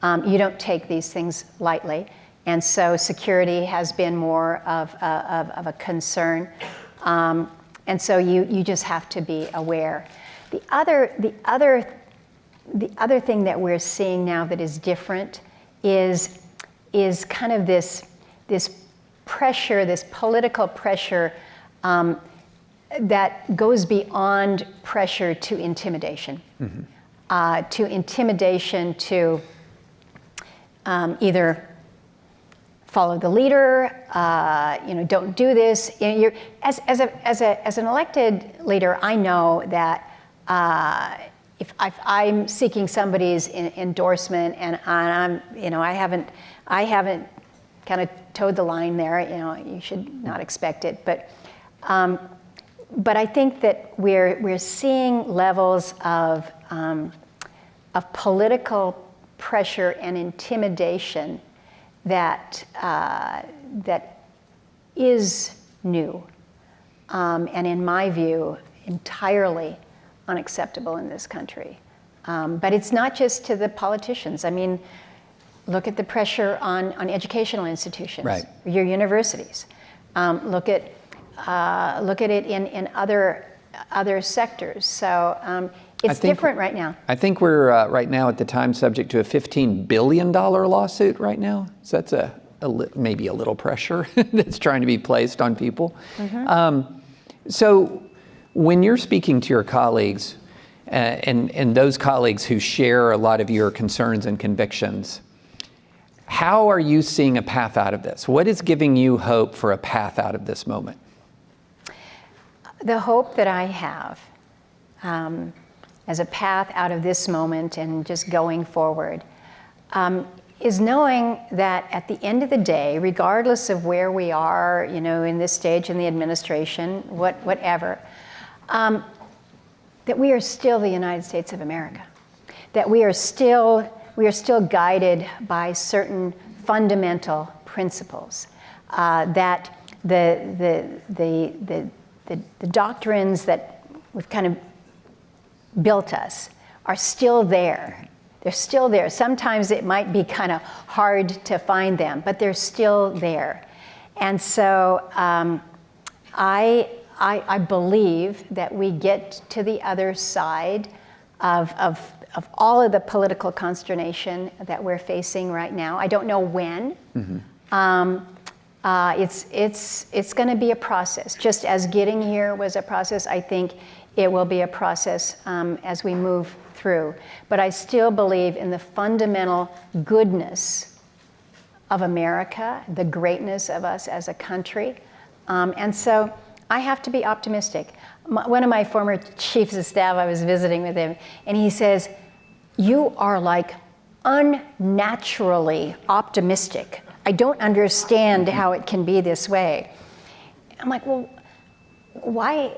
You don't take these things lightly, and so security has been more of a concern, and so you just have to be aware. The other thing that we're seeing now that is different is kind of this pressure, this political pressure that goes beyond pressure to intimidation, to either follow the leader, don't do this. You're, as an elected leader, I know that if I'm seeking somebody's endorsement and I'm, I haven't kind of towed the line there, you should not expect it. But I think that we're seeing levels of political pressure and intimidation that is new, and in my view, entirely unacceptable in this country. But it's not just to the politicians. I mean, look at the pressure on educational institutions, right. Your universities. Look at it in other sectors. So it's different right now. I think we're right now at the time subject to a $15 billion lawsuit right now. So that's maybe a little pressure that's trying to be placed on people. Mm-hmm. So when you're speaking to your colleagues and those colleagues who share a lot of your concerns and convictions, how are you seeing a path out of this? What is giving you hope for a path out of this moment? The hope that I have as a path out of this moment and just going forward is knowing that at the end of the day, regardless of where we are, in this stage in the administration, whatever, that we are still the United States of America, that we are still guided by certain fundamental principles, that the doctrines that we've kind of built us are still there. They're still there. Sometimes it might be kind of hard to find them, but they're still there. And so I believe that we get to the other side of all of the political consternation that we're facing right now. I don't know when. Mm-hmm. It's going to be a process. Just as getting here was a process, I think it will be a process as we move through. But I still believe in the fundamental goodness of America, the greatness of us as a country. And so I have to be optimistic. One of my former chiefs of staff, I was visiting with him, and he says, "You are like unnaturally optimistic. I don't understand how it can be this way." I'm like, well, why?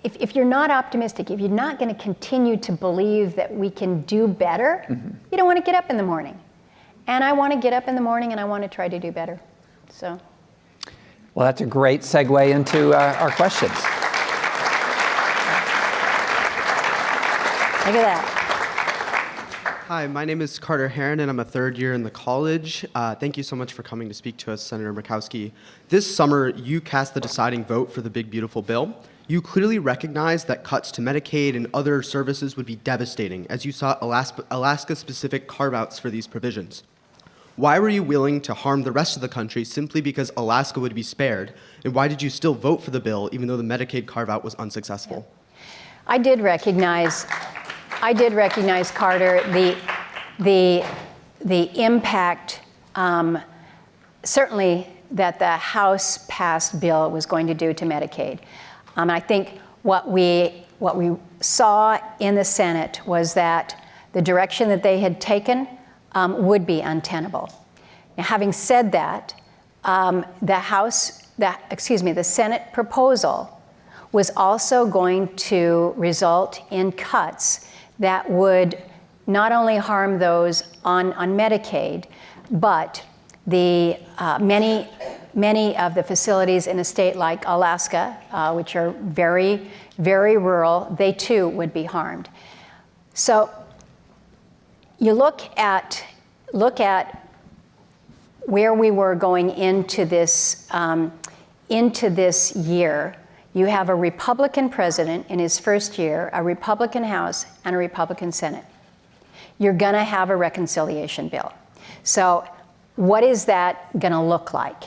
If you're not optimistic, if you're not going to continue to believe that we can do better, mm-hmm. you don't want to get up in the morning. And I want to get up in the morning and I want to try to do better. So. Well, that's a great segue into our questions. Look at that. Hi, my name is Carter Heron, and I'm a third year in the college. Thank you so much for coming to speak to us, Senator Murkowski. This summer, you cast the deciding vote for the Big Beautiful Bill. You clearly recognized that cuts to Medicaid and other services would be devastating, as you sought Alaska-specific carve-outs for these provisions. Why were you willing to harm the rest of the country simply because Alaska would be spared? And why did you still vote for the bill, even though the Medicaid carve-out was unsuccessful? I did recognize, Carter, the impact, certainly that the House passed bill was going to do to Medicaid. I think what we saw in the Senate was that the direction that they had taken would be untenable. Now, having said that, the Senate proposal was also going to result in cuts that would not only harm those on Medicaid, but the many of the facilities in a state like Alaska, which are very, very rural, they too would be harmed. So you look at where we were going into this year. You have a Republican president in his first year, a Republican House, and a Republican Senate. You're going to have a reconciliation bill. So what is that going to look like?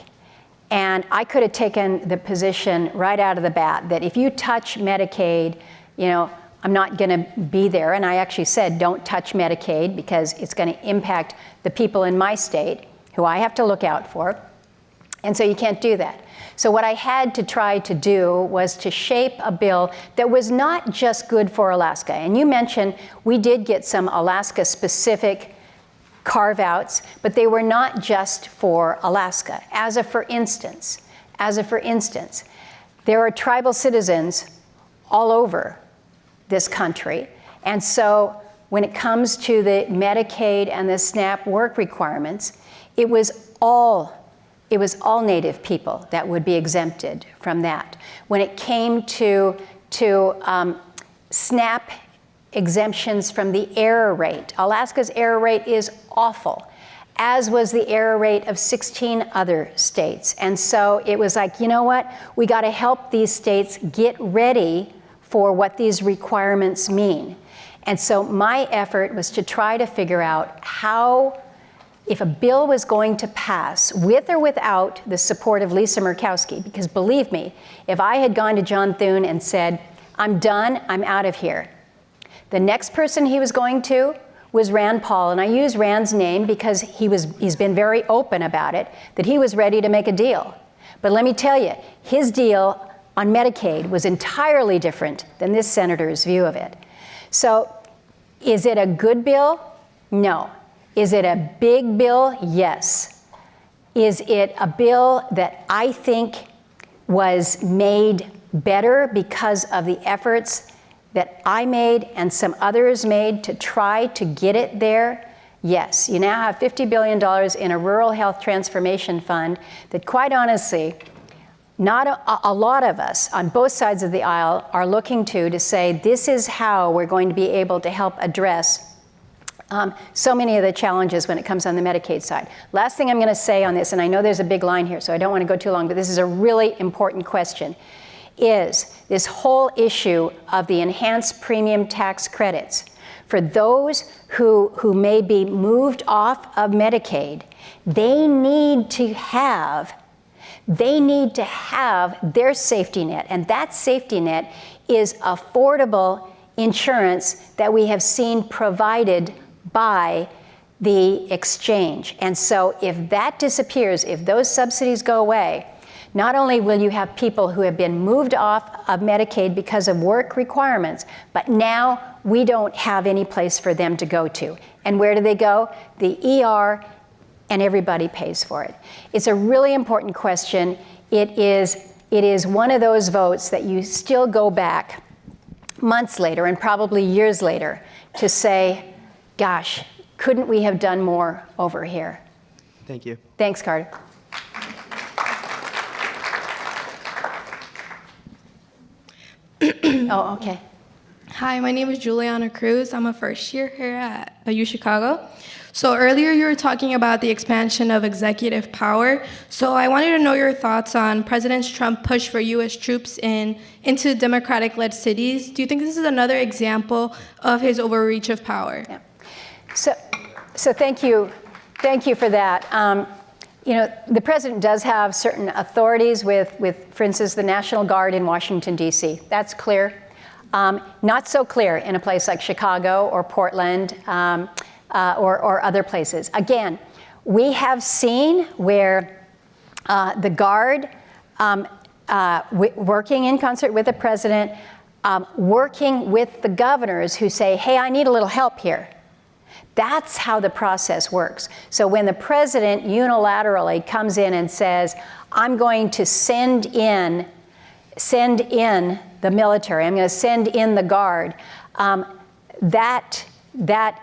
And I could have taken the position right out of the bat that if you touch Medicaid, I'm not going to be there. And I actually said, don't touch Medicaid because it's going to impact the people in my state who I have to look out for. And so you can't do that. So what I had to try to do was to shape a bill that was not just good for Alaska. And you mentioned we did get some Alaska-specific carve-outs, but they were not just for Alaska. As a for instance, there are tribal citizens all over this country. And so when it comes to the Medicaid and the SNAP work requirements, it was all Native people that would be exempted from that. When it came to SNAP exemptions from the error rate, Alaska's error rate is awful, as was the error rate of 16 other states. And so it was like, you know what? We got to help these states get ready for what these requirements mean. And so my effort was to try to figure out how, if a bill was going to pass, with or without the support of Lisa Murkowski, because believe me, if I had gone to John Thune and said, I'm done, I'm out of here, the next person he was going to was Rand Paul, and I use Rand's name because he's been very open about it, that he was ready to make a deal. But let me tell you, his deal on Medicaid was entirely different than this senator's view of it. So, is it a good bill? No. Is it a big bill? Yes. Is it a bill that I think was made better because of the efforts that I made and some others made to try to get it there? Yes. You now have $50 billion in a rural health transformation fund that, quite honestly, not a lot of us on both sides of the aisle are looking to say, this is how we're going to be able to help address so many of the challenges when it comes on the Medicaid side. Last thing I'm going to say on this, and I know there's a big line here, so I don't want to go too long, but this is a really important question, is this whole issue of the enhanced premium tax credits. For those who may be moved off of Medicaid, they need to have their safety net, and that safety net is affordable insurance that we have seen provided by the exchange. And so if that disappears, if those subsidies go away, not only will you have people who have been moved off of Medicaid because of work requirements, but now we don't have any place for them to go to. And where do they go? The ER, and everybody pays for it. It's a really important question. It is one of those votes that you still go back months later and probably years later to say, gosh, couldn't we have done more over here? Thank you. Thanks, Carter. Oh, okay. Hi, my name is Juliana Cruz. I'm a first year here at U Chicago. So earlier you were talking about the expansion of executive power. So I wanted to know your thoughts on President Trump's push for U.S. troops into Democratic-led cities. Do you think this is another example of his overreach of power? Yeah. So thank you for that. You know, the president does have certain authorities with, for instance, the National Guard in Washington, D.C. That's clear. Not so clear in a place like Chicago or Portland or other places. Again, we have seen where the Guard, working in concert with the president, working with the governors who say, hey, I need a little help here. That's how the process works. So when the president unilaterally comes in and says, I'm going to send in the military, I'm going to send in the Guard, that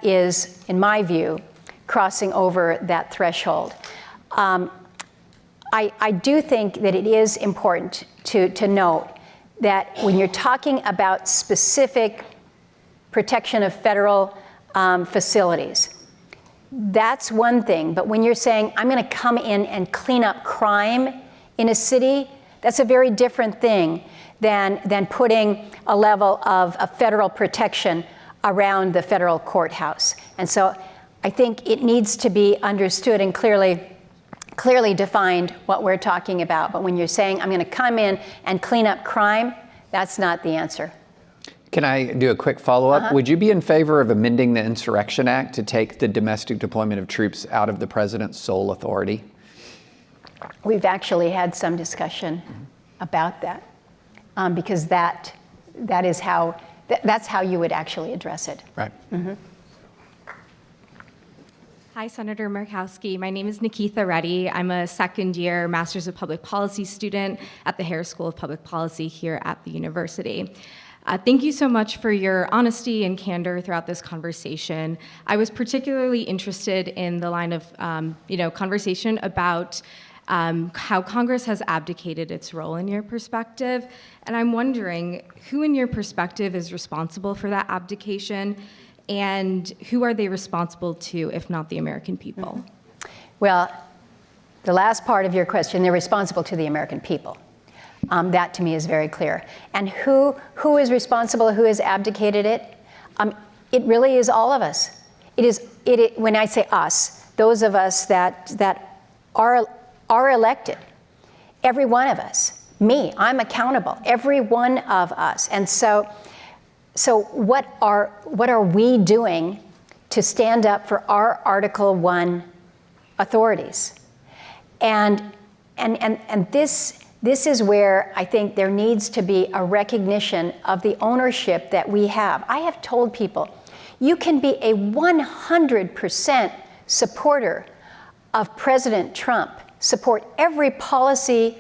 is, in my view, crossing over that threshold. I do think that it is important to note that when you're talking about specific protection of federal facilities, that's one thing. But when you're saying, I'm going to come in and clean up crime in a city, that's a very different thing than putting a level of federal protection around the federal courthouse. And so I think it needs to be understood and clearly defined what we're talking about. But when you're saying, I'm going to come in and clean up crime, that's not the answer. Can I do a quick follow-up? Would you be in favor of amending the Insurrection Act to take the domestic deployment of troops out of the president's sole authority? We've actually had some discussion about that, because that's how you would actually address it. Right. Mm-hmm. Hi, Senator Murkowski. My name is Nikitha Reddy. I'm a second-year Masters of Public Policy student at the Harris School of Public Policy here at the university. Thank you so much for your honesty and candor throughout this conversation. I was particularly interested in the line of conversation about how Congress has abdicated its role in your perspective. And I'm wondering who in your perspective is responsible for that abdication, and who are they responsible to if not the American people? Well, the last part of your question, they're responsible to the American people. That to me is very clear. And who is responsible, who has abdicated it? It really is all of us. When I say us, those of us that are elected, every one of us. Me, I'm accountable, every one of us. And so what are we doing to stand up for our Article 1 authorities? And this is where I think there needs to be a recognition of the ownership that we have. I have told people, you can be a 100% supporter of President Trump, support every policy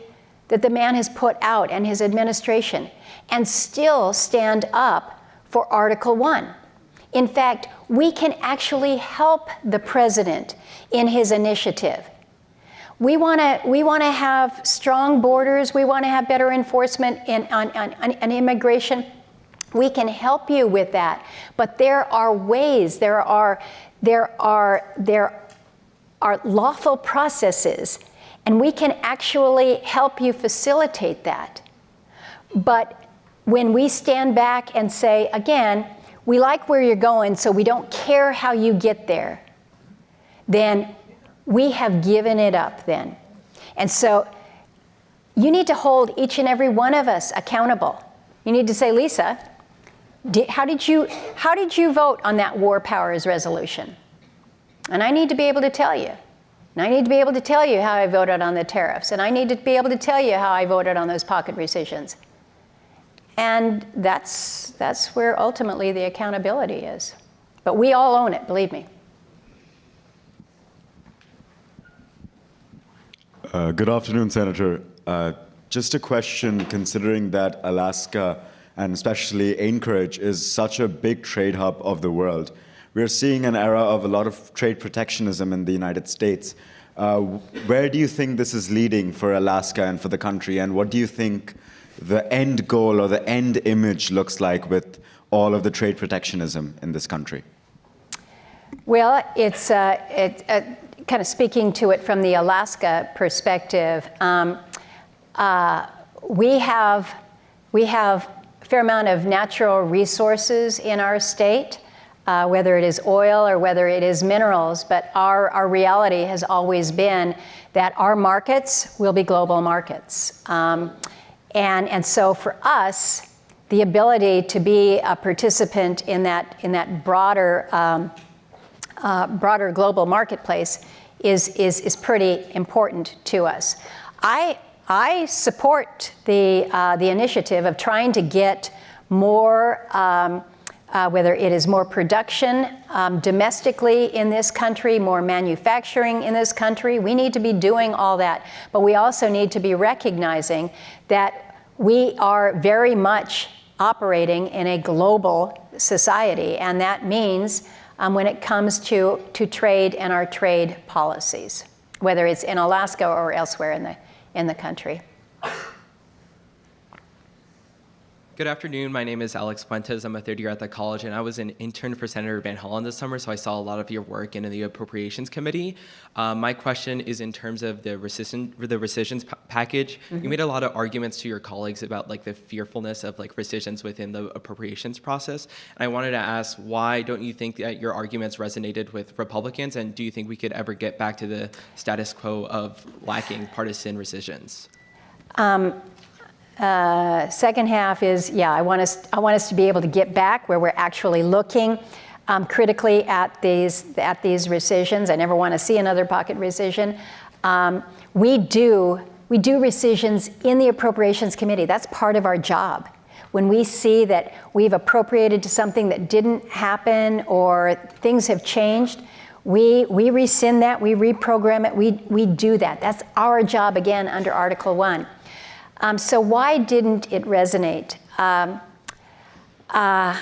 that the man has put out and his administration, and still stand up for Article 1. In fact, we can actually help the president in his initiative. We want to have strong borders. We want to have better enforcement on immigration. We can help you with that. But there are ways, there are lawful processes, and we can actually help you facilitate that. But when we stand back and say, again, we like where you're going, so we don't care how you get there, then we have given it up then. And so you need to hold each and every one of us accountable. You need to say, Lisa, how did you vote on that war powers resolution? And I need to be able to tell you. And I need to be able to tell you how I voted on the tariffs. And I need to be able to tell you how I voted on those pocket rescissions. And that's where ultimately the accountability is. But we all own it, believe me. Good afternoon, Senator. Just a question, considering that Alaska and especially Anchorage is such a big trade hub of the world. We're seeing an era of a lot of trade protectionism in the United States. Where do you think this is leading for Alaska and for the country? And what do you think the end goal or the end image looks like with all of the trade protectionism in this country? Well, it's kind of speaking to it from the Alaska perspective. We have a fair amount of natural resources in our state, whether it is oil or whether it is minerals, but our reality has always been that our markets will be global markets. And so for us, the ability to be a participant in that broader global marketplace is pretty important to us. I support the initiative of trying to get more, whether it is more production domestically in this country, more manufacturing in this country. We need to be doing all that, but we also need to be recognizing that we are very much operating in a global society, and that means when it comes to trade and our trade policies, whether it's in Alaska or elsewhere in the country. Good afternoon. My name is Alex Fuentes. I'm a third year at the college, and I was an intern for Senator Van Hollen this summer, so I saw a lot of your work in the Appropriations Committee. My question is in terms of the rescissions package. Mm-hmm. You made a lot of arguments to your colleagues about the fearfulness of rescissions within the appropriations process. And I wanted to ask, why don't you think that your arguments resonated with Republicans, and do you think we could ever get back to the status quo of lacking partisan rescissions? Second half is, I want us to be able to get back where we're actually looking critically at these rescissions. I never want to see another pocket rescission. We do rescissions in the Appropriations Committee. That's part of our job. When we see that we've appropriated to something that didn't happen or things have changed, we rescind that, we reprogram it, we do that. That's our job, again, under Article 1. So why didn't it resonate? I'm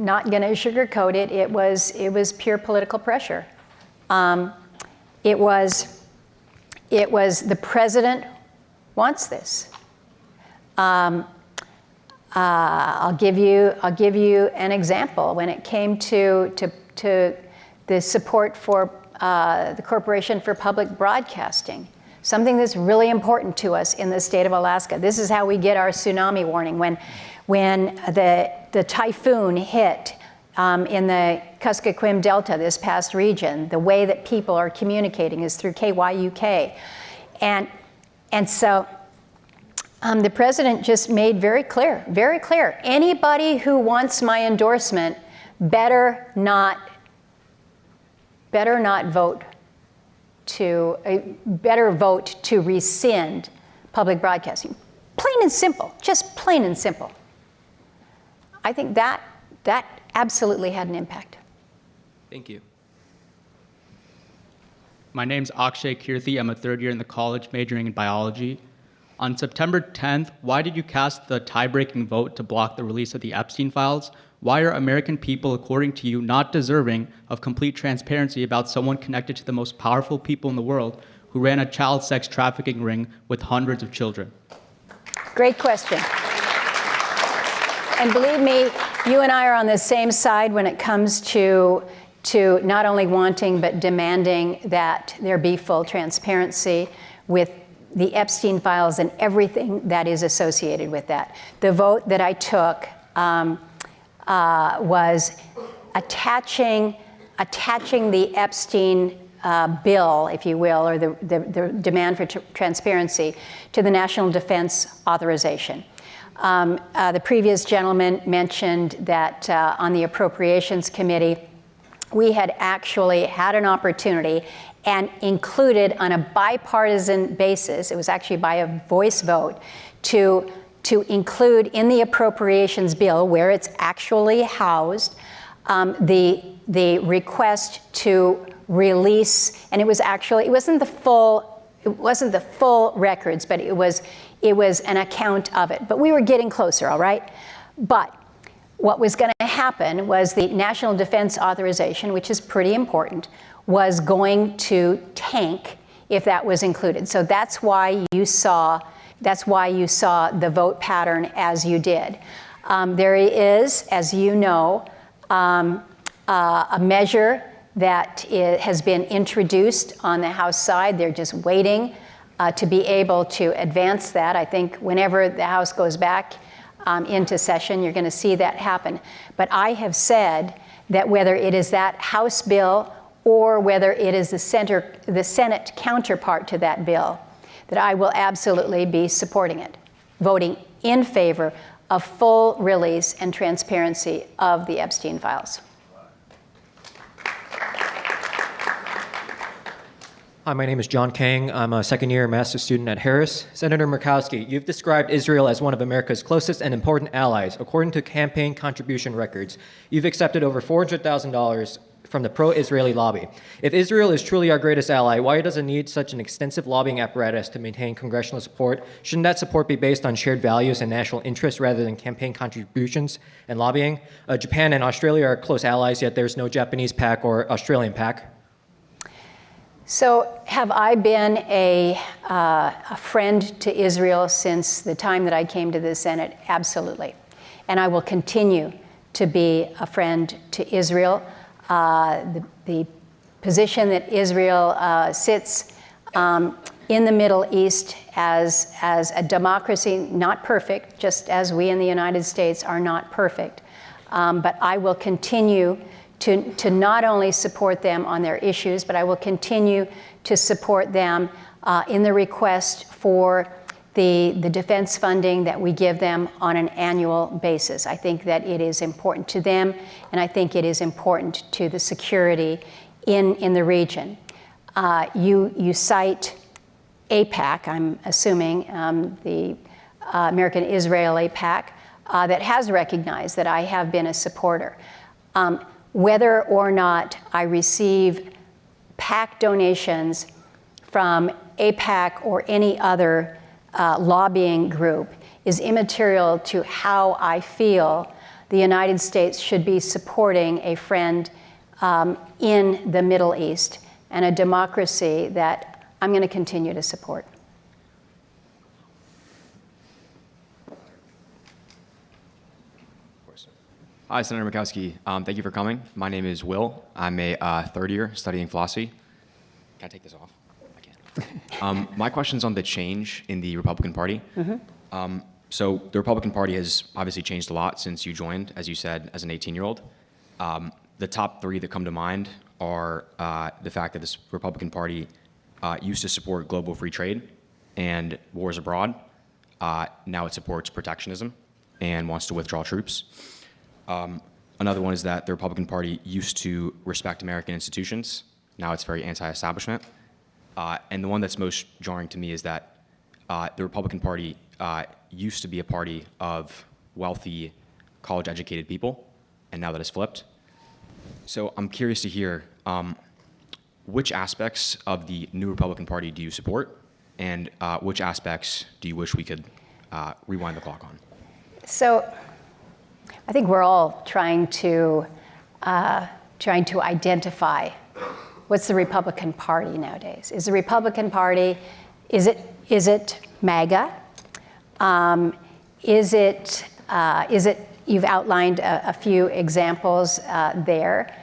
not going to sugarcoat it. It was pure political pressure. It was the president wants this. I'll give you an example. When it came to the support for the Corporation for Public Broadcasting, something that's really important to us in the state of Alaska. This is how we get our tsunami warning. When the typhoon hit in the Kuskokwim Delta, this past region, the way that people are communicating is through KYUK. And so the president just made very clear, anybody who wants my endorsement better not vote to rescind public broadcasting. Plain and simple, just plain and simple. I think that absolutely had an impact. Thank you. My name's Akshay Kirthi. I'm a third year in the college majoring in biology. On September 10th, why did you cast the tie-breaking vote to block the release of the Epstein files? Why are American people, according to you, not deserving of complete transparency about someone connected to the most powerful people in the world who ran a child sex trafficking ring with hundreds of children? Great question. And believe me, you and I are on the same side when it comes to not only wanting but demanding that there be full transparency with the Epstein files and everything that is associated with that. The vote that I took was attaching the Epstein bill, if you will, or the demand for transparency to the National Defense Authorization. The previous gentleman mentioned that on the Appropriations Committee, we had actually had an opportunity and included on a bipartisan basis, it was actually by a voice vote, to include in the appropriations bill, where it's actually housed, the request to release, and it wasn't the full records, but it was an account of it. But we were getting closer, all right? But what was going to happen was the National Defense Authorization, which is pretty important, was going to tank if that was included. So that's why you saw the vote pattern as you did. There is, as you know, a measure that has been introduced on the House side. They're just waiting to be able to advance that. I think whenever the House goes back into session, you're going to see that happen. But I have said that whether it is that House bill or whether it is the Senate counterpart to that bill, that I will absolutely be supporting it, voting in favor of full release and transparency of the Epstein files. Hi, my name is John Kang. I'm a second-year master's student at Harris. Senator Murkowski, you've described Israel as one of America's closest and important allies. According to campaign contribution records, you've accepted over $400,000 from the pro-Israeli lobby. If Israel is truly our greatest ally, why does it need such an extensive lobbying apparatus to maintain congressional support? Shouldn't that support be based on shared values and national interests rather than campaign contributions and lobbying? Japan and Australia are close allies, yet there's no Japanese PAC or Australian PAC. So have I been a friend to Israel since the time that I came to the Senate? Absolutely. And I will continue to be a friend to Israel. The position that Israel sits in the Middle East as a democracy, not perfect, just as we in the United States are not perfect. But I will continue to not only support them on their issues, but I will continue to support them in the request for the defense funding that we give them on an annual basis. I think that it is important to them, and I think it is important to the security in the region. You cite AIPAC, I'm assuming, the American Israeli PAC, that has recognized that I have been a supporter. Whether or not I receive PAC donations from AIPAC or any other lobbying group is immaterial to how I feel the United States should be supporting a friend in the Middle East and a democracy that I'm going to continue to support. Hi, Senator Murkowski. Thank you for coming. My name is Will. I'm a third year studying philosophy. Can I take this off? I can. My question's on the change in the Republican Party. So the Republican Party has obviously changed a lot since you joined, as you said, as an 18-year-old. The top three that come to mind are the fact that this Republican Party used to support global free trade and wars abroad. Now it supports protectionism and wants to withdraw troops. Another one is that the Republican Party used to respect American institutions. Now it's very anti-establishment. And the one that's most jarring to me is that the Republican Party used to be a party of wealthy, college-educated people, and now that has flipped. So I'm curious to hear which aspects of the new Republican Party do you support, and which aspects do you wish we could rewind the clock on? So I think we're all trying to identify what's the Republican Party nowadays. Is the Republican Party, is it MAGA? Is it, you've outlined a few examples there,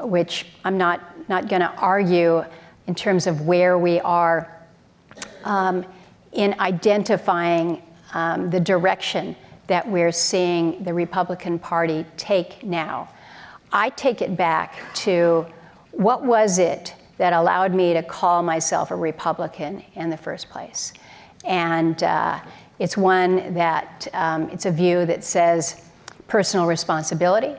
which I'm not going to argue in terms of where we are in identifying the direction that we're seeing the Republican Party take now. I take it back to what was it that allowed me to call myself a Republican in the first place? And it's one that, it's a view that says personal responsibility,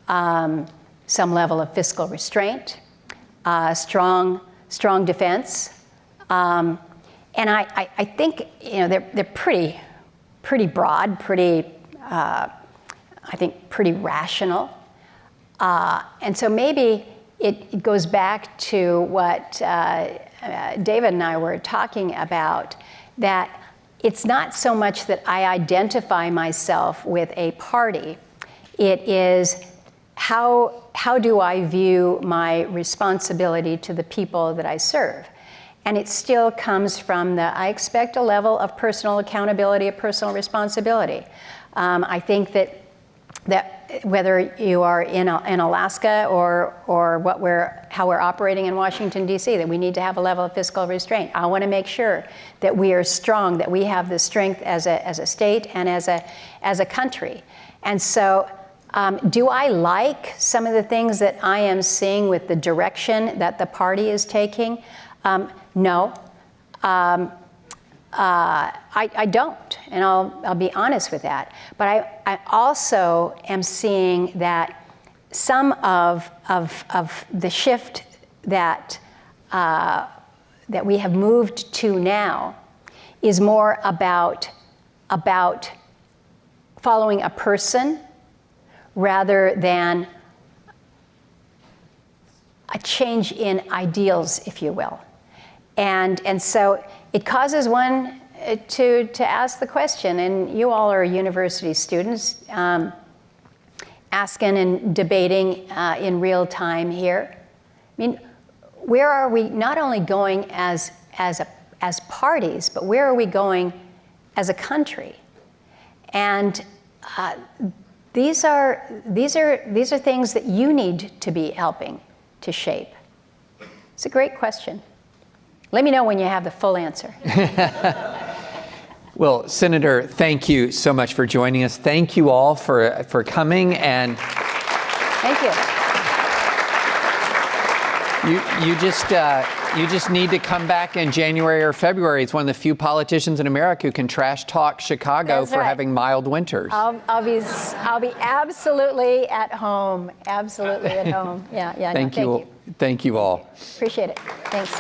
some level of fiscal restraint, strong defense. And I think, they're pretty broad, I think pretty rational. And so maybe it goes back to what David and I were talking about, that it's not so much that I identify myself with a party, it is how do I view my responsibility to the people that I serve? And it still comes from I expect a level of personal accountability, of personal responsibility. I think that whether you are in Alaska or how we're operating in Washington, D.C., that we need to have a level of fiscal restraint. I want to make sure that we are strong, that we have the strength as a state and as a country. And so do I like some of the things that I am seeing with the direction that the party is taking? No, I don't, and I'll be honest with that. But I also am seeing that some of the shift that we have moved to now is more about following a person rather than a change in ideals, if you will. And so it causes one to ask the question, and you all are university students, asking and debating in real time here. I mean, where are we not only going as parties, but where are we going as a country? And these are things that you need to be helping to shape. It's a great question. Let me know when you have the full answer. Well, Senator, thank you so much for joining us. Thank you all for coming, and thank you. You just need to come back in January or February. It's one of the few politicians in America who can trash talk Chicago for having mild winters. I'll be absolutely at home. Absolutely at home. Yeah. Thank you all. Appreciate it. Thanks.